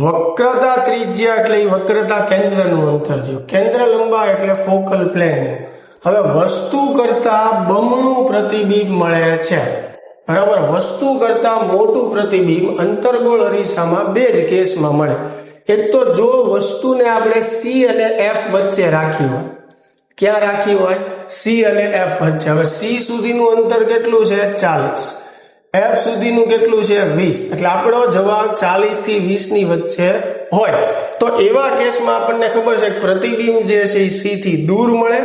વક્રતા ત્રિજ્યા એટલે એ વક્રતા કેન્દ્રનું અંતર થયું, કેન્દ્ર લંબાઈ એટલે ફોકલ પ્લેન. હવે વસ્તુ કરતા બમણું પ્રતિબિંબ મળે છે, બરાબર. વસ્તુ કરતા મોટું પ્રતિબિંબ અંતર્ગોળ અરીસામાં 2 જ કેસમાં મળે. એક તો જો વસ્તુને આપણે C અને F વચ્ચે રાખી હોય. ક્યાં રાખી હોય? C અને F વચ્ચે. હવે C સુધીનું અંતર કેટલું છે? 40. F સુધીનું કેટલું છે? 20. એટલે આપણો જવાબ 40 થી 20 ની વચ્ચે હોય. તો એવા કેસમાં આપણને ખબર છે કે પ્રતિબિંબ જે છે એ C થી દૂર મળે,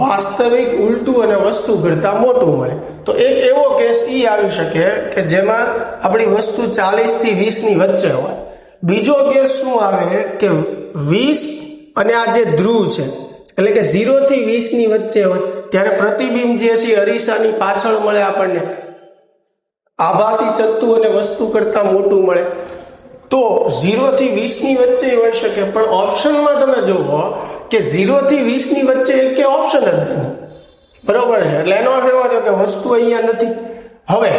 વાસ્તવિક ઉલટું અને વસ્તુ કરતા મોટું મળે. તો એક એવો કેસ ઈ આવી શકે કે જેમાં આપણી વસ્તુ 40 થી 20 ની વચ્ચે હોય. બીજો કેસ શું આવે કે 20 અને આ જે ધ્રુવ છે એટલે કે 0 થી 20 ની વચ્ચે હોય, ત્યારે પ્રતિબિંબ જે છે અરીસાની પાછળ મળે આપણને, આભાસી ચત્તુ અને વસ્તુ કરતા મોટું મળે. તો 0 થી 20 ની વચ્ચે હોઈ શકે, પણ ઓપ્શનમાં તમે જુઓ કે 0 થી 20 ની વચ્ચે એક ઓપ્શન જ નથી, બરોબર છે. એટલે એનો અર્થ એવો છે કે વસ્તુ અહીંયા નથી. હવે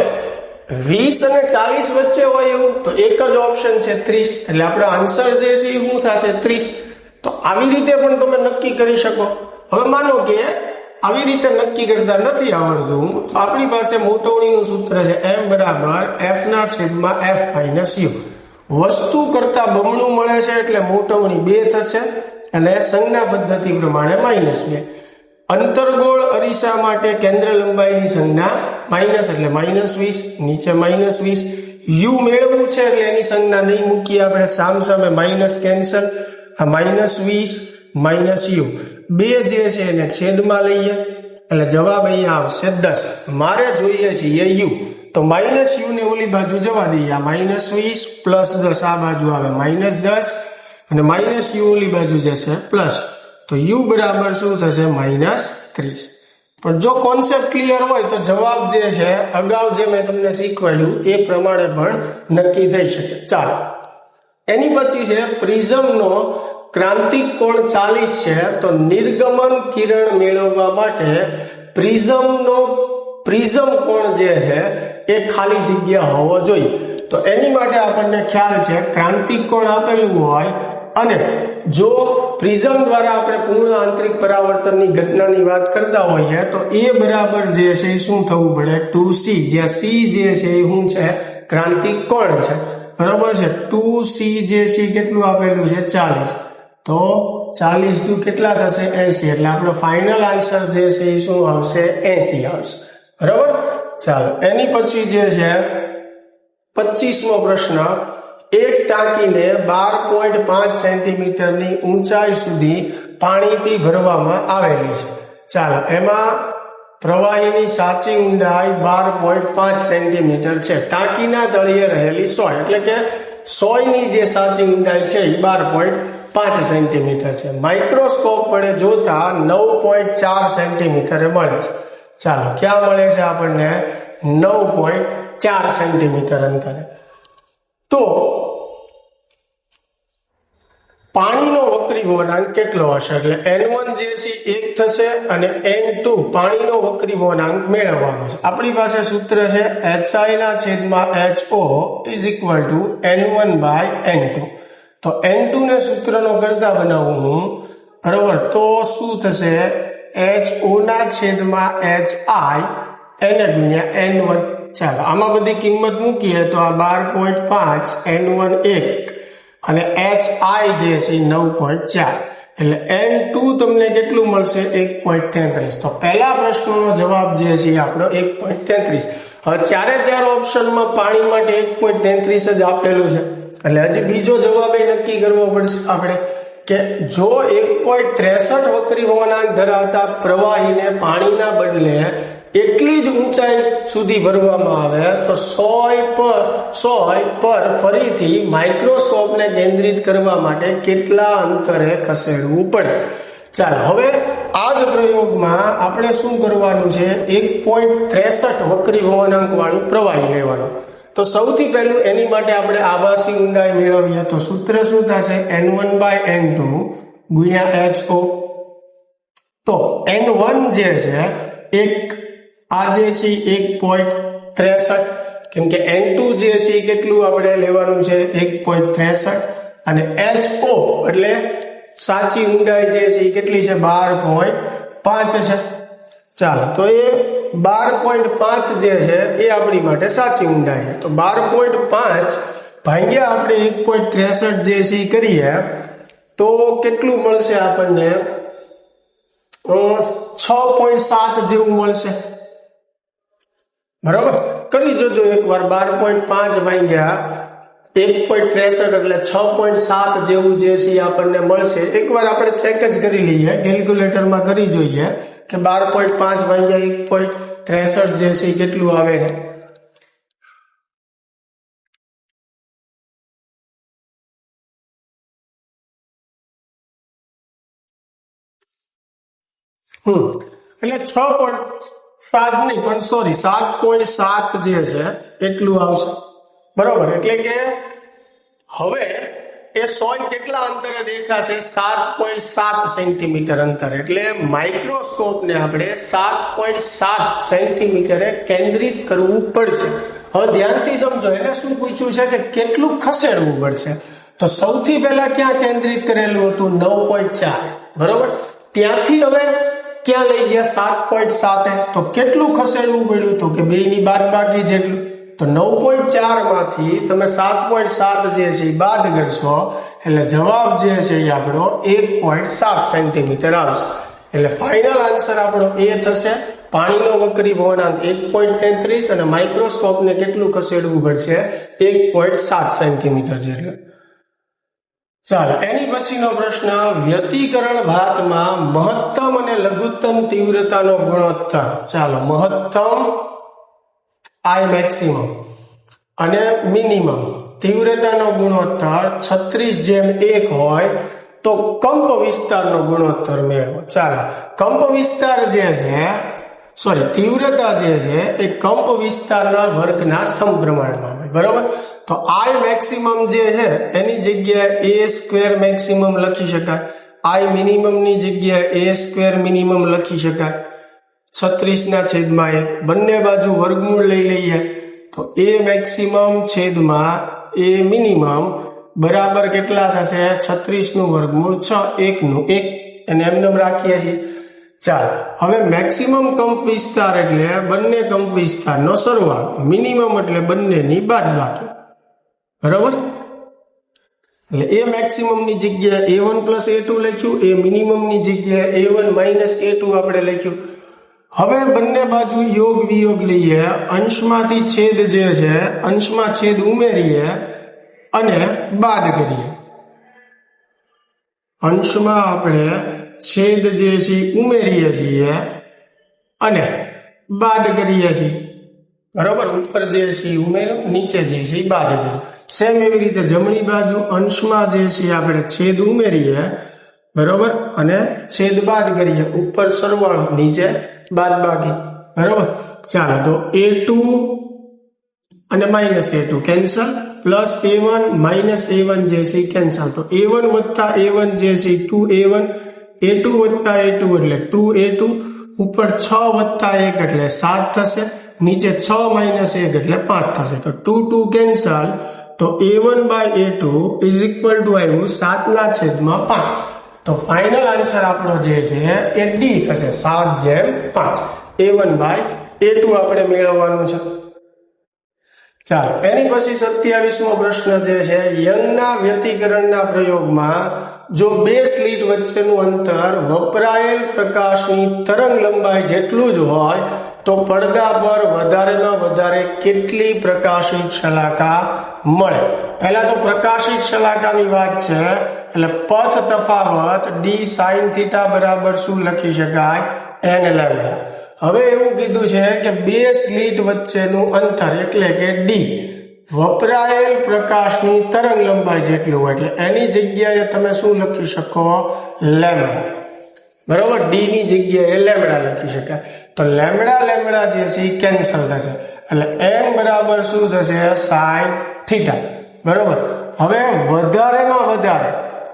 20 અને 40 વચ્ચે હોય એવું તો એક જ ઓપ્શન છે 30, એટલે આપણો આન્સર જે છે એ શું થશે? 30. તો આવી રીતે પણ તમે નક્કી કરી શકો. હવે માનો કે આવી રીતે નક્કી કરતા નથી આવડતું, તો આપણી પાસે મોટવણીનું સૂત્ર છે m બરાબર f ના છેદમાં f માઇનસ u. વસ્તુ કરતા બમણું મળે છે એટલે મોટવણી 2 થશે અને સંજ્ઞા પદ્ધતિ પ્રમાણે -2. અંતર્ગોળ અરીસા માટે કેન્દ્ર લંબાઈની સંજ્ઞા માઇનસ એટલે -20, નીચે -20. u મેળવવું છે એટલે એની સંજ્ઞા નહીં મૂકીએ આપણે, સામસામે માઇનસ કેન્સલ, આ -20 -u. 2 જે છે એને છેદમાં લઈએ એટલે જવાબ અહીંયા આવશે 10. મારે જોઈએ છીએ u, તો -u ને ઓલી બાજુ જવા દઈએ, આ -20 પ્લસ 10 આ બાજુ આવે -10 અને -u ઓલી બાજુ જશે પ્લસ. તો u બરાબર શું થશે? -30. પણ જો કોન્સેપ્ટ ક્લિયર હોય તો જવાબ જે છે અગાઉ જે મેં તમને શીખવાડ્યું એ પ્રમાણે પણ નક્કી થઈ શકે. ચાલો, એની પછી છે પ્રિઝમનો ક્રાંતિક કોણ 40 છે, તો નિર્ગમન કિરણ મેળવવા માટે પ્રિઝમ કોણ જે છે એ ખાલી જગ્યા હોવો જોઈએ. તો એની માટે આપણને ખ્યાલ છે ક્રાંતિક કોણ આપેલું હોય અને જો પ્રિઝમ દ્વારા આપણે પૂર્ણ આંતરિક પરાવર્તનની ઘટનાની વાત કરતા હોઈએ તો એ બરાબર જે છે એ શું થવું પડે? 2c, જ્યાં c જે છે એ શું છે? ક્રાંતિક કોણ છે, બરાબર છે. 2c જે છે કેટલું આપેલું છે? 40. તો 40 દુ કેટલા થશે? 80. એટલે આપણો ફાઇનલ આન્સર જે છે એ શું આવશે? 80 આવશે, બરાબર. ચાલો, એની પછી જે છે 25મો પ્રશ્ન, એક ટાંકીને 12.5 સેન્ટીમીટરની ઊંચાઈ સુધી પાણીથી ભરવામાં આવેલી છે. ચાલો, એમાં પ્રવાહીની સાચી ઊંડાઈ 12.5 સેન્ટીમીટર છે. ટાંકીના તળિયે રહેલી સોય એટલે કે સોયની જે સાચી ઊંડાઈ છે એ 12.5 5 સેન્ટીમીટર છે, માઇક્રોસ્કોપ વડે જોતા 9.4 સેન્ટીમીટરે મળે છે. ચાલો, ક્યાં મળે છે આપણને? 9.4 સેન્ટીમીટર અંતરે. તો પાણીનો વક્રી વળાંક કેટલો હશે? એટલે N1 જે છે 1 થશે અને N2 પાણીનો વક્રી વળાંક મેળવવાનો છે. આપણી પાસે સૂત્ર છે HI/HO is equal to N1/N2. તો N2 ને સૂત્રનો કરતા બનાવું હું, બરોબર, તો શું થશે? HO/HI એને ગુણ્યા N1. ચાલો, આમાં બધી કિંમત મૂકીએ તો આ 12.5, N1 1 અને HI જે છે 9.4, એટલે N2 તમને કેટલું મળશે? 1.33. તો પહેલા પ્રશ્નનો જવાબ જે છે આપણો 1.33. હવે ચારે ઓપ્શનમાં પાણી માટે 1.33 જ આપેલું છે, એટલે હજી બીજો જવાબ એ નક્કી કરવો પડશે આપણે કે જો 1.63 વક્રી વળાંક ધરાવતા પ્રવાહીને પાણીના બદલે એટલી જ ઊંચાઈ સુધી ભરવામાં આવે તો 100 પર ફરીથી માઇક્રોસ્કોપને કેન્દ્રિત કરવા માટે કેટલા અંતરે ખસેડવું પડે? ચાલો, હવે આ જ પ્રયોગમાં આપણે શું કરવાનું છે? 1.63 વક્રી વળાંક વાળું પ્રવાહી લેવાનું. તો સૌથી પહેલું એની માટે આપણે આભાસી ઊંડાઈ મેળવીએ તો સૂત્ર શું થશે? N1/N2 ગુણ્યા HO. તો N1 જે છે આ જે છે 1.63, કેમ કે N2 જે છે કેટલું આપણે લેવાનું છે? 1.63 અને HO એટલે સાચી ઊંડાઈ જે છે કેટલી છે? 12.5 છે. ચાલો, તો એ 12.5 જે છે એ આપણી માટે સાચી ઊંડાઈ છે. તો 12.5 ભાગ્યા આપણે 1.63 જે છે કરીએ તો કેટલું મળશે આપણને? 6.7 જેવું મળશે. બરાબર, કરી જોજો એકવાર. 12.5 ભાગ્યા 1.63 એટલે 6.7 જેવું જે છે આપણને મળશે. એકવાર આપણે ચેક જ કરી લઈએ, કેલ્ક્યુલેટરમાં કરી જોઈએ કે 12.5 ભાગ્યા 1.63 જે છે કેટલું આવે છે. એટલે 6.7 નહીં પણ 7.7 જે છે એટલું આવશે. બરોબર, એટલે કે હવે એ સોય કેટલા અંતરે દેખાશે? 7.7 સેન્ટીમીટર અંતરે. એટલે માઇક્રોસ્કોપને આપણે 7.7 સેન્ટીમીટરે કેન્દ્રિત કરવું પડશે. હવે ધ્યાનથી સમજો, એને શું પૂછ્યું છે કે કેટલું ખસેડવું પડશે? તો સૌથી પહેલા ક્યાં કેન્દ્રિત કરેલું હતું? 9.4. બરોબર, ત્યાંથી હવે ક્યાં લઈ ગયા? 7.7. તો કેટલું ખસેડવું પડ્યું? તો કે 2 ની બાદબાકી જેટલું. તો 9.4 માંથી તમે 7.7 જે છે એ બાદ કરશો એટલે જવાબ જે છે એ આપણો 1.7 સેન્ટીમીટર આવશે. એટલે ફાઇનલ આન્સર આપણો એ થશે. પાણીનો વક્રી વળાંક 1.33 અને માઇક્રોસ્કોપને કેટલું ખસેડવું પડશે? 1.7 સેન્ટીમીટર જેટલું. ચાલો, એની પછીનો પ્રશ્ન, વ્યતિકરણ ભાગમાં મહત્તમ અને લઘુત્તમ તીવ્રતાનો ગુણોત્તર. ચાલો, મહત્તમ I મેક્સિમમ અને મિનિમમ તીવ્રતાનો ગુણોત્તર 36:1 હોય તો કંપ વિસ્તારનો ગુણોત્તર મેળવો. ચાલો, કંપ વિસ્તાર જે છે તીવ્રતા જે છે એ કંપ વિસ્તારના વર્ગના સમપ્રમાણમાં હોય. બરોબર, તો I મેક્સિમમ જે છે એની જગ્યાએ A² મેક્સિમમ લખી શકાય, I મિનિમમ ની જગ્યાએ A² મિનિમમ લખી શકાય. 36/1 બંને બાજુ વર્ગમૂળ લઈ લઈએ તો A મેક્સિમમ છેદમાં A મિનિમમ બરાબર કેટલા થશે? 36 નું વર્ગમૂળ 6, 1 નું 1, અને એમને રાખીએ છીએ. ચાલો, હવે મેક્સિમમ કંપ વિસ્તાર એટલે બંને કંપ વિસ્તારનો સરવાળો, મિનિમમ એટલે બંનેની બાદબાકી. બરાબર, એટલે A મેક્સિમમ ની જગ્યાએ A1 + A2 લખ્યું, A મિનિમમ ની જગ્યાએ A1 - A2 આપણે લખ્યું. હવે બંને બાજુ યોગ વિયોગ લઈએ, અંશમાંથી છેદ જે છે અંશમાં છેદ ઉમેરીએ અને બાદ કરીએ. અંશમાં આપણે છેદ જે છે ઉમેરીએ છીએ અને બાદ કરીએ છીએ. બરોબર, ઉપર જે છે એ ઉમેર્યું, નીચે જે છે એ બાદ કર્યું. સેમ એવી રીતે જમણી બાજુ અંશમાં જે છે આપણે છેદ ઉમેરીએ, બરોબર, અને છેદ બાદ કરીએ, ઉપર સરવાળો, નીચે બાદ બાકી. બરોબર, ચાલો તો a2 અને -a2 cancel, plus a1 -a1 જે છે કેન્સલ. તો a1 વત્તા a1 જે છે 2a1, a2 વત્તા a2 એટલે 2a2, ઉપર 6 વત્તા 1 એટલે 7 થશે, નીચે 6 - 1 એટલે 5 થશે. તો 2 કેન્સલ, તો a1/a2 ઇઝ ઇક્વલ ટુ આવ્યું 7/5. તો ફાઇનલ આન્સર આપણો જે છે એ ડી થશે, 7/5. a1/a2 આપણે મેળવવાનું છે. ચાલો, એની પછી 27મો પ્રશ્ન જે છે, યંગના વ્યતિકરણના પ્રયોગમાં જો બે સ્લિટ વચ્ચેનું અંતર વપરાયેલ પ્રકાશની તરંગ લંબાઈ જેટલું જ હોય તો પડદા પર વધારેમાં વધારે કેટલી પ્રકાશિત શલાકા મળે. પહેલા તો પ્રકાશિત શલાકાની વાત છે, એટલે પથ તફાવત d sin θ બરાબર શું લખી શકાય? n lambda. હવે એવું કીધું છે કે બે સ્લિટ વચ્ચેનું અંતર એટલે કે ડી વપરાયેલ પ્રકાશની તરંગ લંબાઈ જેટલું હોય, એટલે એની જગ્યાએ તમે શું લખી શકો? લેમ્બડા. બરોબર, ડી ની જગ્યાએ લેમ્બડા લખી શકાય. તો લેમ્બડા જે છે એ કેન્સલ થશે, એટલે n બરાબર શું થશે? sin θ. બરોબર, હવે વધારેમાં વધારે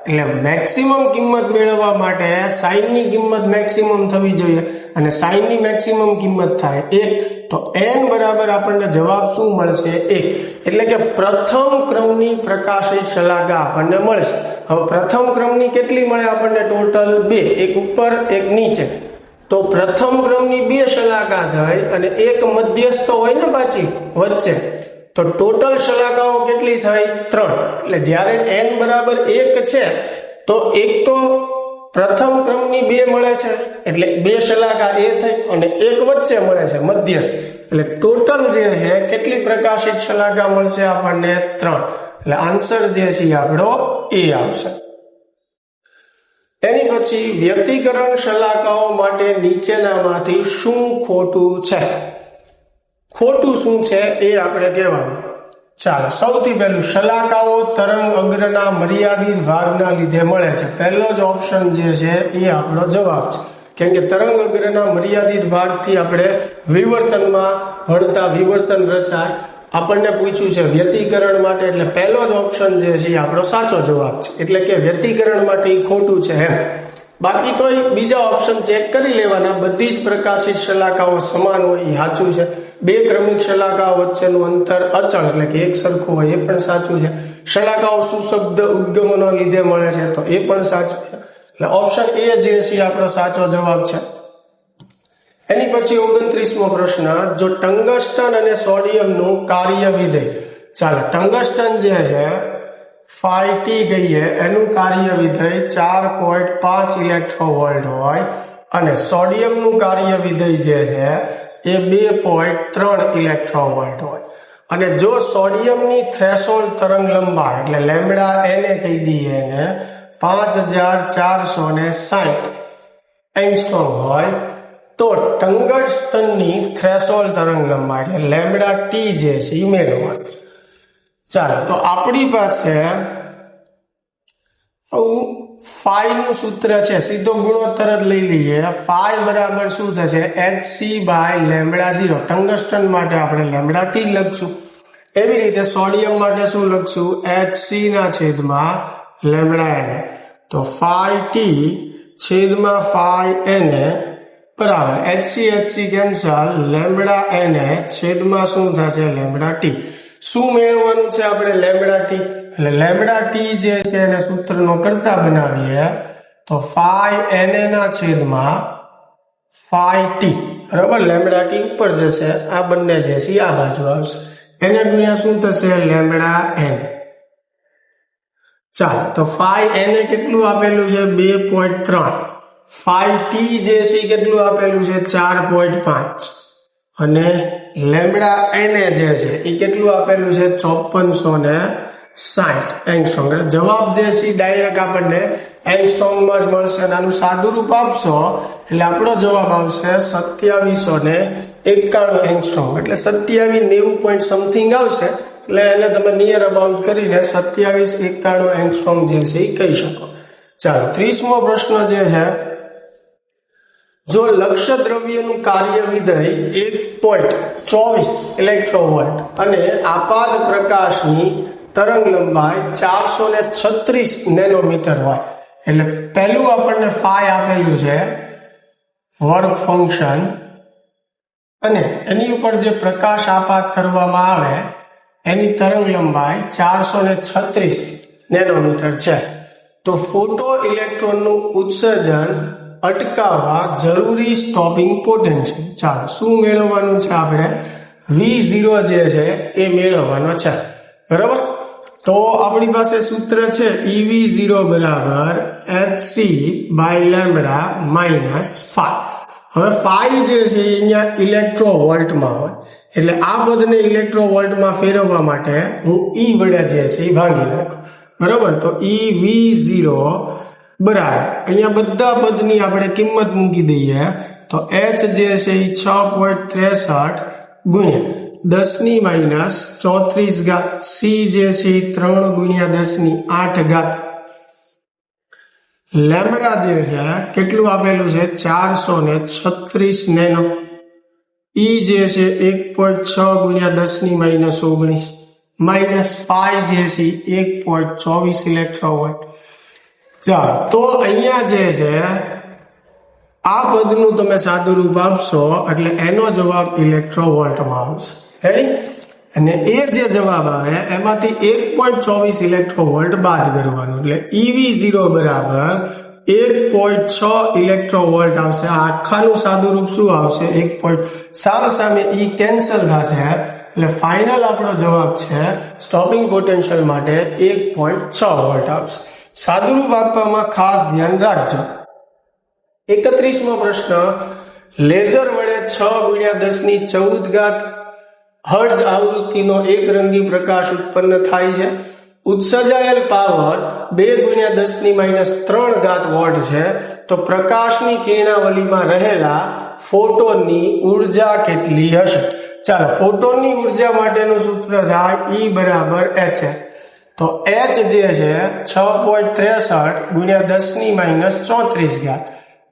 એટલે મેક્સિમમ કિંમત મેળવવા માટે સાઇન ની કિંમત મેક્સિમમ થવી જોઈએ, અને સાઇન ની મેક્સિમમ કિંમત થાય 1, તો n બરાબર આપણને જવાબ શું મળશે? 1. એટલે કે પ્રથમ ક્રમની પ્રકાશિત શલાકા આપણને મળશે. હવે પ્રથમ ક્રમની કેટલી મળે આપણને? ટોટલ 2, એક ઉપર એક નીચે. તો પ્રથમ ક્રમની 2 શલાકા થઈ અને એક મધ્યસ્થ હોય ને પાછી વચ્ચે, તો ટોટલ શલાકાઓ કેટલી થઈ? 3. એટલે જ્યારે n બરાબર 1 છે તો એક તો પ્રથમ ક્રમની 2 મળે છે, એટલે 2 શલાકા એ થઈ, અને એક વચ્ચે મળે છે મધ્યસ્થ, એટલે ટોટલ જે છે કેટલી પ્રકાશિત શલાકા મળશે આપણને? 3. એટલે આન્સર જે છે આપણો એ આવશે. એની પછી વ્યતિકરણ શલાકાઓ માટે નીચેનામાંથી શું ખોટું છે? ખોટું શું છે એ આપણે કહેવાનું. ચાલો, સૌથી પહેલું, શલાકાઓ તરંગ અગ્રના મર્યાદિત ભાગના લીધે મળે છે. પહેલો જ ઓપ્શન જે છે એ આપણો જવાબ છે, કેમ કે તરંગ અગ્રના મર્યાદિત ભાગથી આપણે વિવર્તનમાં ભણતા વિવર્તન રચાય. આપણને પૂછ્યું છે વ્યતિકરણ માટે, એટલે પહેલો જ ઓપ્શન જે છે એ આપણો સાચો જવાબ છે, એટલે કે વ્યતિકરણ માટે એ ખોટું છે એમ. બાકી તો બીજા ઓપ્શન ચેક કરી લેવાના, બધી જ પ્રકાશિત શલાકાઓ સમાન હોય એ સાચું છે. બે ક્રમિક શલાકાઓ વચ્ચેનું અંતર અચળ એટલે કે એક સરખું હોય એ પણ સાચું છે. શલાકાઓ સુશબ્દ ઉદ્ગમોના લીધે મળે છે તો એ પણ સાચું છે. એટલે ઓપ્શન એ જે છે આપણો સાચો જવાબ છે. એની પછી 29મો પ્રશ્ન, જો ટંગસ્ટન અને સોડિયમનું કાર્ય વિધેય, ચાલો ટંગસ્ટન જે છે Φt કહીએ, એનું કાર્ય વિધેય 4.5 ઇલેક્ટ્રોવોલ્ટ હોય, અને સોડિયમનું કાર્ય વિધેય જે છે એ 2.3 ઇલેક્ટ્રોવોલ્ટ હોય. અને જો સોડિયમની થ્રેશોલ્ડ તરંગ લંબાઈ એટલે લેમ્બડા એને કહી દઈએ ને 5460 એંગસ્ટ્રોમ હોય, તો ટંગસ્ટનની થ્રેશોલ્ડ તરંગ લંબાઈ એટલે લેમ્બડા ટી જે છે એ મેળવવાનું. ચાલો, તો આપણી પાસે ફાઈ નું સૂત્ર છે, સીધો ગુણોત્તર જ લઈ લઈએ. ફાઈ બરાબર શું થશે? hc/λ0. ટંગસ્ટન માટે આપણે લેમ્બડા ટી લખશું. એવી રીતે સોડિયમ માટે શું લખશું? hc/λn. તો ફાઈ ટી છેદમાં ફાઈ n બરાબર hc કેન્સલ, લેમ્બડા n છેદમાં શું થશે? Lambda T. શું મેળવવાનું છે આપણે? Lambda T. એટલે લેમ્બડા ટી જે છે એને સૂત્રનો કરતા બનાવીએ તો ફાઈ n ના છેદમાં ફાઈ ટી, બરાબર, લેમ્બડા ટી ઉપર જશે, આ બંને જે છે આ બાજુ આવશે, એને ગુણ્યા શું થશે? Lambda n. ચાલો, તો ફાઈ n કેટલું આપેલું છે? 2.3. ફાઈ ટી જે છે કેટલું આપેલું છે? 4.5. અને લેમ્બડા n જે છે એ કેટલું આપેલું છે? 5460 એંગસ્ટ્રોમ. જવાબ જે છે ડાયરેક્ટ આપણને એંગસ્ટ્રોમમાં જ મળશે, અને આનું સાદું રૂપ આપશો એટલે આપણો જવાબ આવશે 2701 91 એંગસ્ટ્રોમ એટલે 2790 પોઈન્ટ સમથિંગ આવશે, એટલે એને તમે નિયર અબાઉટ કરીને 2791 એંગસ્ટ્રોમ જે છે એ કહી શકો. ચાલો 30મો પ્રશ્ન જે છે, જો લક્ષ્ય દ્રવ્યનું કાર્ય વિધેય 1.24 ઇલેક્ટ્રોવોલ્ટ અને આપાત પ્રકાશની તરંગ લંબાઈ 436 નેનોમીટર હોય, એટલે પહેલું આપણને ફાઈ આપેલું છે વર્ક ફંક્શન, અને એની ઉપર જે પ્રકાશ આપાત કરવામાં આવે એની તરંગ લંબાઈ 436 નેનોમીટર છે, તો ફોટો ઇલેક્ટ્રોનનું ઉત્સર્જન અટકાવવા જરૂરી સ્ટોપિંગ પોટેન્શિયલ, ચાલો શું મેળવવાનું છે, આપણે V0 જે છે એ મેળવવાનો છે. બરાબર, તો આપણી પાસે સૂત્ર છે EV0 બરાબર hc by lambda minus phi. હવે ફાઈ જે છે એ અહીંયા ઇલેક્ટ્રોવોલ્ટમાં હોય, એટલે આ પદને ઇલેક્ટ્રોવોલ્ટમાં ફેરવવા માટે હું E વડે જે છે એ ભાગી નાખું. બરાબર, તો EV0 બરાબર અહીંયા બધા પદની આપણે કિંમત મૂકી દઈએ, તો h જે છે એ 6.63 ગુણ્યા 10⁻34, c જે છે 3 ગુણ્યા 10⁸, લેમ્બડા જે છે કેટલું આપેલું છે 436 નેનો, E જે છે 1.6 ગુણ્યા 10⁻19 માઇનસ પાઈ જે છે 1.24 ઇલેક્ટ્રોવોલ્ટ. ચાલો, તો અહીંયા જે છે આ પદનું તમે સાદુરૂપ આપશો એટલે એનો જવાબ ઇલેક્ટ્રોવોલ્ટમાં આવશે. રેડી? અને એ જે જવાબ આવે એમાંથી 1.24 ઇલેક્ટ્રોવોલ્ટ બાદ કરવાનું, એટલે EV0 બરાબર 1.6 ઇલેક્ટ્રોવોલ્ટ આવશે. આ આખાનું સાદુરૂપ શું આવશે 1. સામે E કેન્સલ થશે, એટલે ફાઇનલ આપણો જવાબ છે સ્ટોપિંગ પોટેન્શિયલ માટે 1.6 વોલ્ટ આવશે. સાદુરૂપ આપવામાં ખાસ ધ્યાન રાખજો. 31મો પ્રશ્ન, લેઝર વડે 6×10⁻14 હર્ટ્ઝ આવૃત્તિનો એકરંગી પ્રકાશ ઉત્પન્ન થાય છે. ઉત્સર્જાયેલ પાવર 2×10⁻³ વોટ છે, તો પ્રકાશની કિરણાવલીમાં રહેલા ફોટોનની ઉર્જા કેટલી હશે? ચાલો, ફોટોનની ઉર્જા માટેનું સૂત્ર થાય E બરાબર h, તો h જે છે 6.63 ગુણ્યા 10⁻34,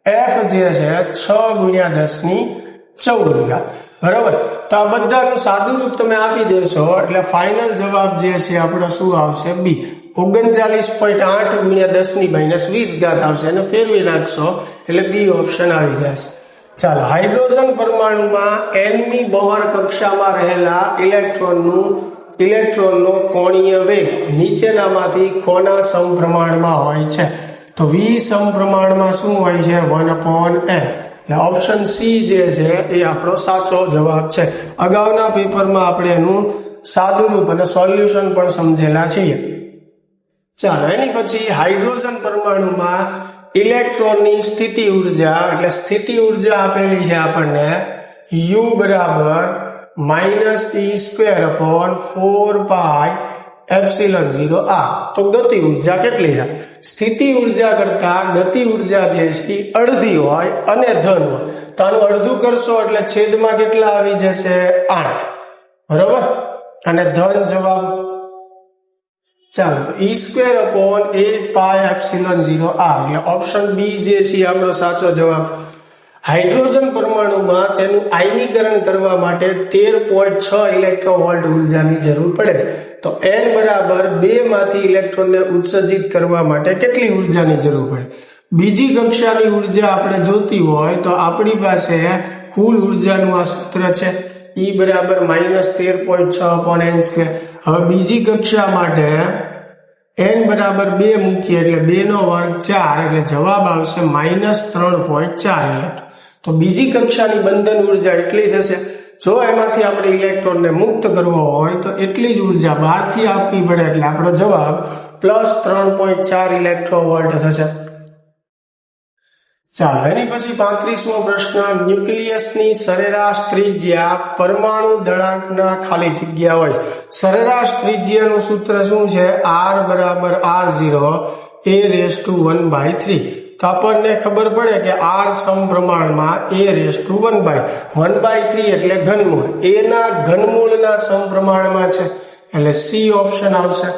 f જે છે 6×10⁻14. બરાબર, તો આ બધાનું સાદુરૂપ તમે આપી દેશો એટલે ફાઇનલ જવાબ જે છે આપણો શું આવશે B, 39.8 ગુણ્યા 10⁻20 આવશે, અને ફેરવી નાખશો એટલે B ઓપ્શન આવી જશે. ચાલો, હાઇડ્રોજન પરમાણુમાં nમી બોહર કક્ષામાં રહેલા ઇલેક્ટ્રોનનો કોણીય વેગ નીચેનામાંથી કોના સમપ્રમાણમાં હોય છે? તો V સમપ્રમાણમાં શું હોય છે 1/n, એટલે ઓપ્શન C જે છે એ આપણો સાચો જવાબ છે. અગાઉના પેપરમાં આપણે એનું સાદુરૂપ અને સોલ્યુશન પણ સમજેલા છીએ. ચાલો, એની પછી હાઇડ્રોજન પરમાણુમાં ઇલેક્ટ્રોનની સ્થિતિ ઉર્જા, એટલે સ્થિતિ ઉર્જા આપેલી છે આપણને U બરાબર -e²/4πε0r. તો ગતિ ઉર્જા કેટલી છે? સ્થિતિ ઉર્જા કરતા ગતિ ઉર્જા જે છે અડધી હોય અને ધન હોય, તો આનું અડધું કરશો એટલે છેદમાં કેટલા આવી જશે 8. બરોબર, અને ધન જવાબ. ચાલો, e²/8πε0r, એટલે ઓપ્શન B જે છે આપણો સાચો જવાબ. હાઇડ્રોજન પરમાણુમાં તેનું આયનીકરણ કરવા માટે 13.6 ઇલેક્ટ્રોવોલ્ટ ઉર્જાની જરૂર પડે છે, તો n બરાબર 2 માંથી ઇલેક્ટ્રોનને ઉત્સર્જિત કરવા માટે કેટલી ઉર્જાની જરૂર પડે? બીજી કક્ષાની ઉર્જા આપણે જોતી હોય તો આપણી પાસે કુલ ઉર્જાનું આ સૂત્ર છે E બરાબર -13.6/n². હવે બીજી કક્ષા માટે n બરાબર 2 મૂકીએ એટલે 2 નો વર્ગ 4, એટલે જવાબ આવશે -3.4. તો બીજી કક્ષાની બંધન ઉર્જા એટલી થશે. જો એમાંથી આપણે ઇલેક્ટ્રોનને મુક્ત કરવો હોય તો એટલી જ ઉર્જા બહારથી આપવી પડે, એટલે આપણો જવાબ +3.4 ઇલેક્ટ્રોવોલ્ટ થશે. ચાલો, એની પછી 35મો પ્રશ્ન, ન્યુક્લિયસની સરેરાશ ત્રિજ્યા પરમાણુ દળાંકના ખાલી જગ્યા હોય. સરેરાશ ત્રિજ્યાનું સૂત્ર શું છે? R બરાબર R0 a⁻⁴. તો તો આપણને ખબર પડે કે r સમપ્રમાણમાં a⁴ એટલે ઘનમૂળ, a ના ઘનમૂળના સમપ્રમાણમાં છે એટલે C ઓપ્શન આવશે.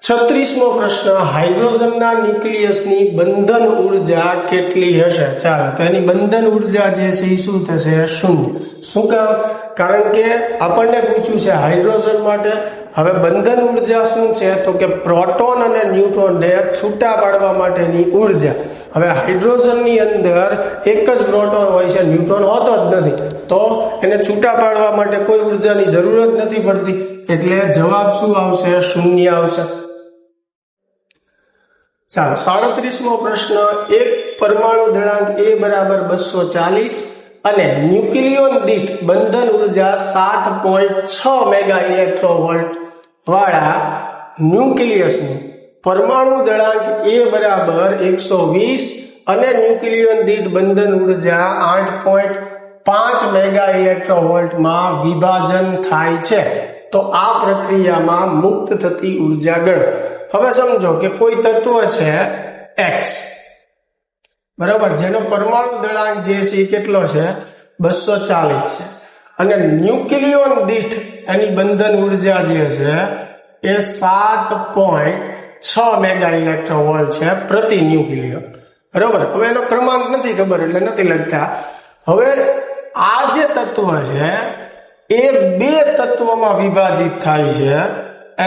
36મો પ્રશ્ન, હાઇડ્રોજનના ન્યુક્લિયસની બંધન ઉર્જા કેટલી હશે? ચાલો, તો એની બંધન ઉર્જા જે છે એ શું થશે? 0. શું કામ? કારણ કે આપણને પૂછ્યું છે હાઇડ્રોજન માટે. હવે બંધન ઉર્જા શું છે? તો કે પ્રોટોન અને ન્યુટ્રોનને છૂટા પાડવા માટેની ઉર્જા. હવે હાઇડ્રોજનની અંદર એક જ પ્રોટોન હોય છે, ન્યુટ્રોન હોતો જ નથી, તો એને છૂટા પાડવા માટે કોઈ ઉર્જાની જરૂર જ નથી પડતી, એટલે જવાબ શું આવશે? 0 આવશે. ચાલો, 37મો પ્રશ્ન, એક પરમાણુ દળાંક A બરાબર 240 અને ન્યુક્લિયોન દીઠ બંધન ઉર્જા 7.6 મેગા ઇલેક્ટ્રોવોલ્ટ વાળા ન્યુક્લિયસનું પરમાણુ દળાંક A બરાબર 120 અને ન્યુક્લિયોન દીઠ બંધન ઉર્જા 8.5 મેગા ઇલેક્ટ્રોવોલ્ટમાં વિભાજન થાય છે, તો આ પ્રક્રિયામાં મુક્ત થતી ઉર્જા ગણો. હવે સમજો કે કોઈ તત્વ છે X, બરાબર, જેનો પરમાણુ દળાંક જે છે કેટલો છે? 240 છે, અને ન્યુક્લિયોન દીઠ એની બંધન ઉર્જા જે છે એ 7.6 મેગા ઇલેક્ટ્રોવોલ્ટ છે પ્રતિ ન્યુક્લિયોન, બરાબર. હવે એનો ક્રમાંક નથી ખબર એટલે નથી લખતા. હવે આ જે તત્વ છે એ બે તત્વોમાં વિભાજિત થાય છે,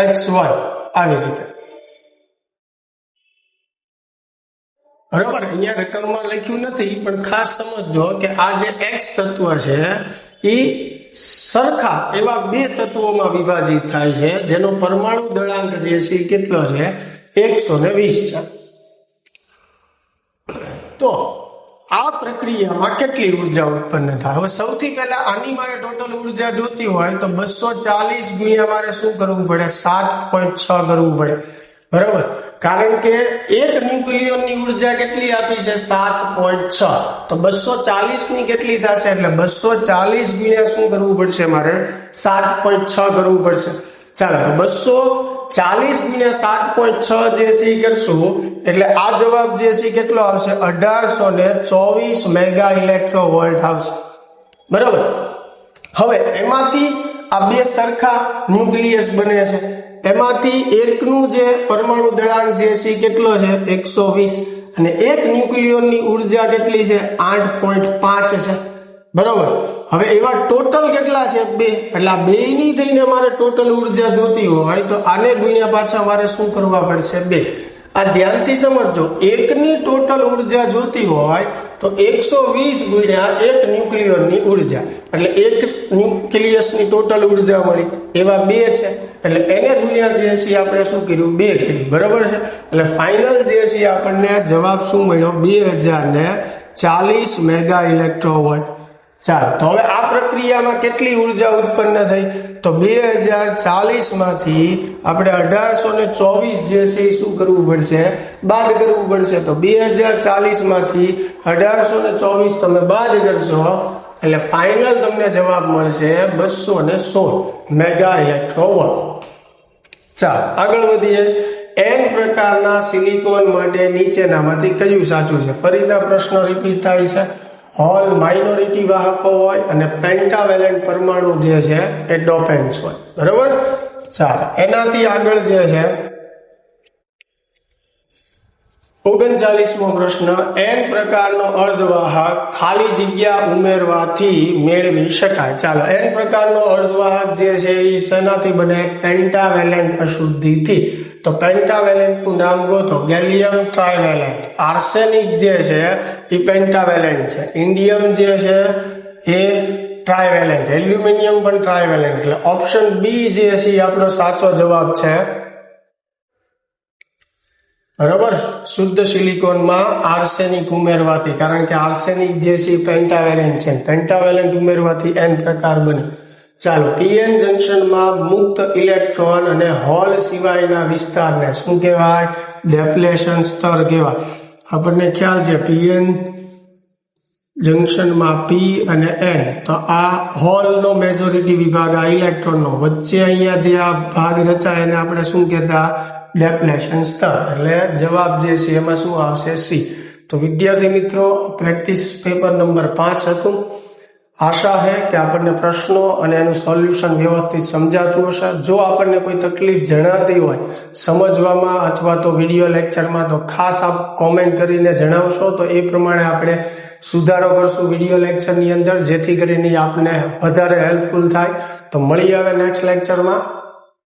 X1 આવી રીતે, બરાબર. અહીંયા રકમમાં લખ્યું નથી, પણ ખાસ સમજો કે આ જે X તત્વ છે એ સરખા એવા બે તત્વોમાં વિભાજિત થાય છે, જેનો પરમાણુ દળાંક જે છે કેટલો છે? 120 છે. તો આ પ્રક્રિયામાં કેટલી ઉર્જા ઉત્પન્ન થાય? હવે સૌથી પહેલા આની મારે ટોટલ ઉર્જા જોતી હોય તો 240 ગુણ્યા મારે શું કરવું પડે? 7.6 કરવું પડે, બરાબર. કારણ કે એક ન્યુક્લિયોનની ઉર્જા કેટલી આપી છે? 7.6. તો 240 ની કેટલી થશે? એટલે 240 ગુણ્યા શું કરવું પડશે? મારે 7.6 કરવું પડશે. ચાલો, તો 240 ગુણ્યા 7.6 જે છે કરશું એટલે આ જવાબ જે છે કેટલો આવશે? 1824 મેગા ઇલેક્ટ્રોવોલ્ટ આવશે, બરાબર. હવે એમાંથી આ બે સરખા ન્યુક્લિયસ બને છે, એમાંથી એકનું જે પરમાણુ દળાંક જે છે કેટલો છે? 120, અને એક ન્યુક્લિયોનની ઉર્જા કેટલી છે? 8.5 છે, બરાબર. હવે એવા ટોટલ કેટલા છે? 2. એટલે આ બેયની થઈને મારે ટોટલ ઉર્જા જોતી હોય તો આને ગુણ્યા પાછા મારે શું કરવા પડશે? 2. આ ધ્યાનથી સમજજો, એકની ટોટલ ઉર્જા જોતી હોય તો 120 ગુણ્યા એક ન્યુક્લિયોનની ઉર્જા, એટલે એક ન્યુક્લિયસની ટોટલ ઉર્જા મળી, એવા 2 છે, એટલે એને ગુણ્યા જે છે આપણે શું કર્યું? 2 કર્યું, બરાબર છે. એટલે ફાઇનલ જે છે આપણને જવાબ શું મળ્યો? 2040 મેગા ઇલેક્ટ્રોવોલ્ટ. ચાલો, તો હવે આ પ્રક્રિયામાં કેટલી ઉર્જા ઉત્પન્ન થઈ? તો 2040 માંથી આપણે 1824 જે છે એ શું કરવું પડશે? બાદ કરવું પડશે. તો 2040 માંથી 1824 તમે બાદ કરશો એટલે ફાઇનલ તમને જવાબ મળશે 216 મેગા ઇલેક્ટ્રોવોલ્ટ. ચાલો, આગળ વધીએ. N પ્રકારના સિલિકોન માટે નીચેનામાંથી કયું સાચું છે? ફરીના પ્રશ્ન રિપીટ થાય છે. હોલ માઇનોરિટી વાહકો હોય અને પેન્ટાવેલેન્ટ પરમાણુ જે છે એ ડોપેન્ટ્સ હોય, બરાબર. ચાલો, એનાથી આગળ જે છે 39મો પ્રશ્ન, N પ્રકારનો અર્ધવાહક ખાલી જગ્યા ઉમેરવાથી મેળવી શકાય. ચાલો, N પ્રકારનો અર્ધવાહક જે છે એ શેનાથી બને? પેન્ટાવેલેન્ટ અશુદ્ધિથી. તો પેન્ટાવેલેન્ટ નું નામ ગોતો. ગેલિયમ ટ્રાઇવેલેન્ટ, આર્સેનિક જે છે એ પેન્ટાવેલેન્ટ છે, ઇન્ડિયમ જે છે એ ટ્રાઇવેલેન્ટ, એલ્યુમિનિયમ પણ ટ્રાઇવેલેન્ટ, એટલે ઓપ્શન બી જે છે એ આપણો સાચો જવાબ છે, બરાબર. શુદ્ધ સિલિકોનમાં આર્સેનિક ઉમેરવાથી, કારણ કે આર્સેનિક જે છે પેન્ટાવેલેન્ટ છે, પેન્ટાવેલેન્ટ ઉમેરવાથી N પ્રકાર બને. ચાલો, PN જંક્શનમાં મુક્ત ઇલેક્ટ્રોન અને હોલ સિવાયના વિસ્તારને શું કહેવાય? ડેપ્લેશન સ્તર કહેવાય. આપણને ખ્યાલ છે PN જંક્શનમાં P અને N, તો આ હોલનો મેજોરિટી વિભાગ, આ ઇલેક્ટ્રોનનો, વચ્ચે અહીંયા જે આ ભાગ રચાય એને આપણે શું કહેતા? ડેપ્લેશન સ્તર. એટલે જવાબ જે છે એમાં શું આવશે? C. તો વિદ્યાર્થી મિત્રો, પ્રેક્ટિસ પેપર નંબર 5 હતું. આશા છે કે આપણને પ્રશ્નો અને એનું સોલ્યુશન વ્યવસ્થિત સમજાતું હશે. જો આપણને કોઈ તકલીફ જણાતી હોય સમજવામાં અથવા તો વિડીયો લેક્ચરમાં, તો ખાસ આપ કોમેન્ટ કરીને જણાવશો, તો એ પ્રમાણે આપણે સુધારો કરશું વિડીયો લેક્ચરની અંદર, જેથી કરીને આપને વધારે હેલ્પફુલ થાય. તો મળીએ હવે નેક્સ્ટ લેક્ચરમાં.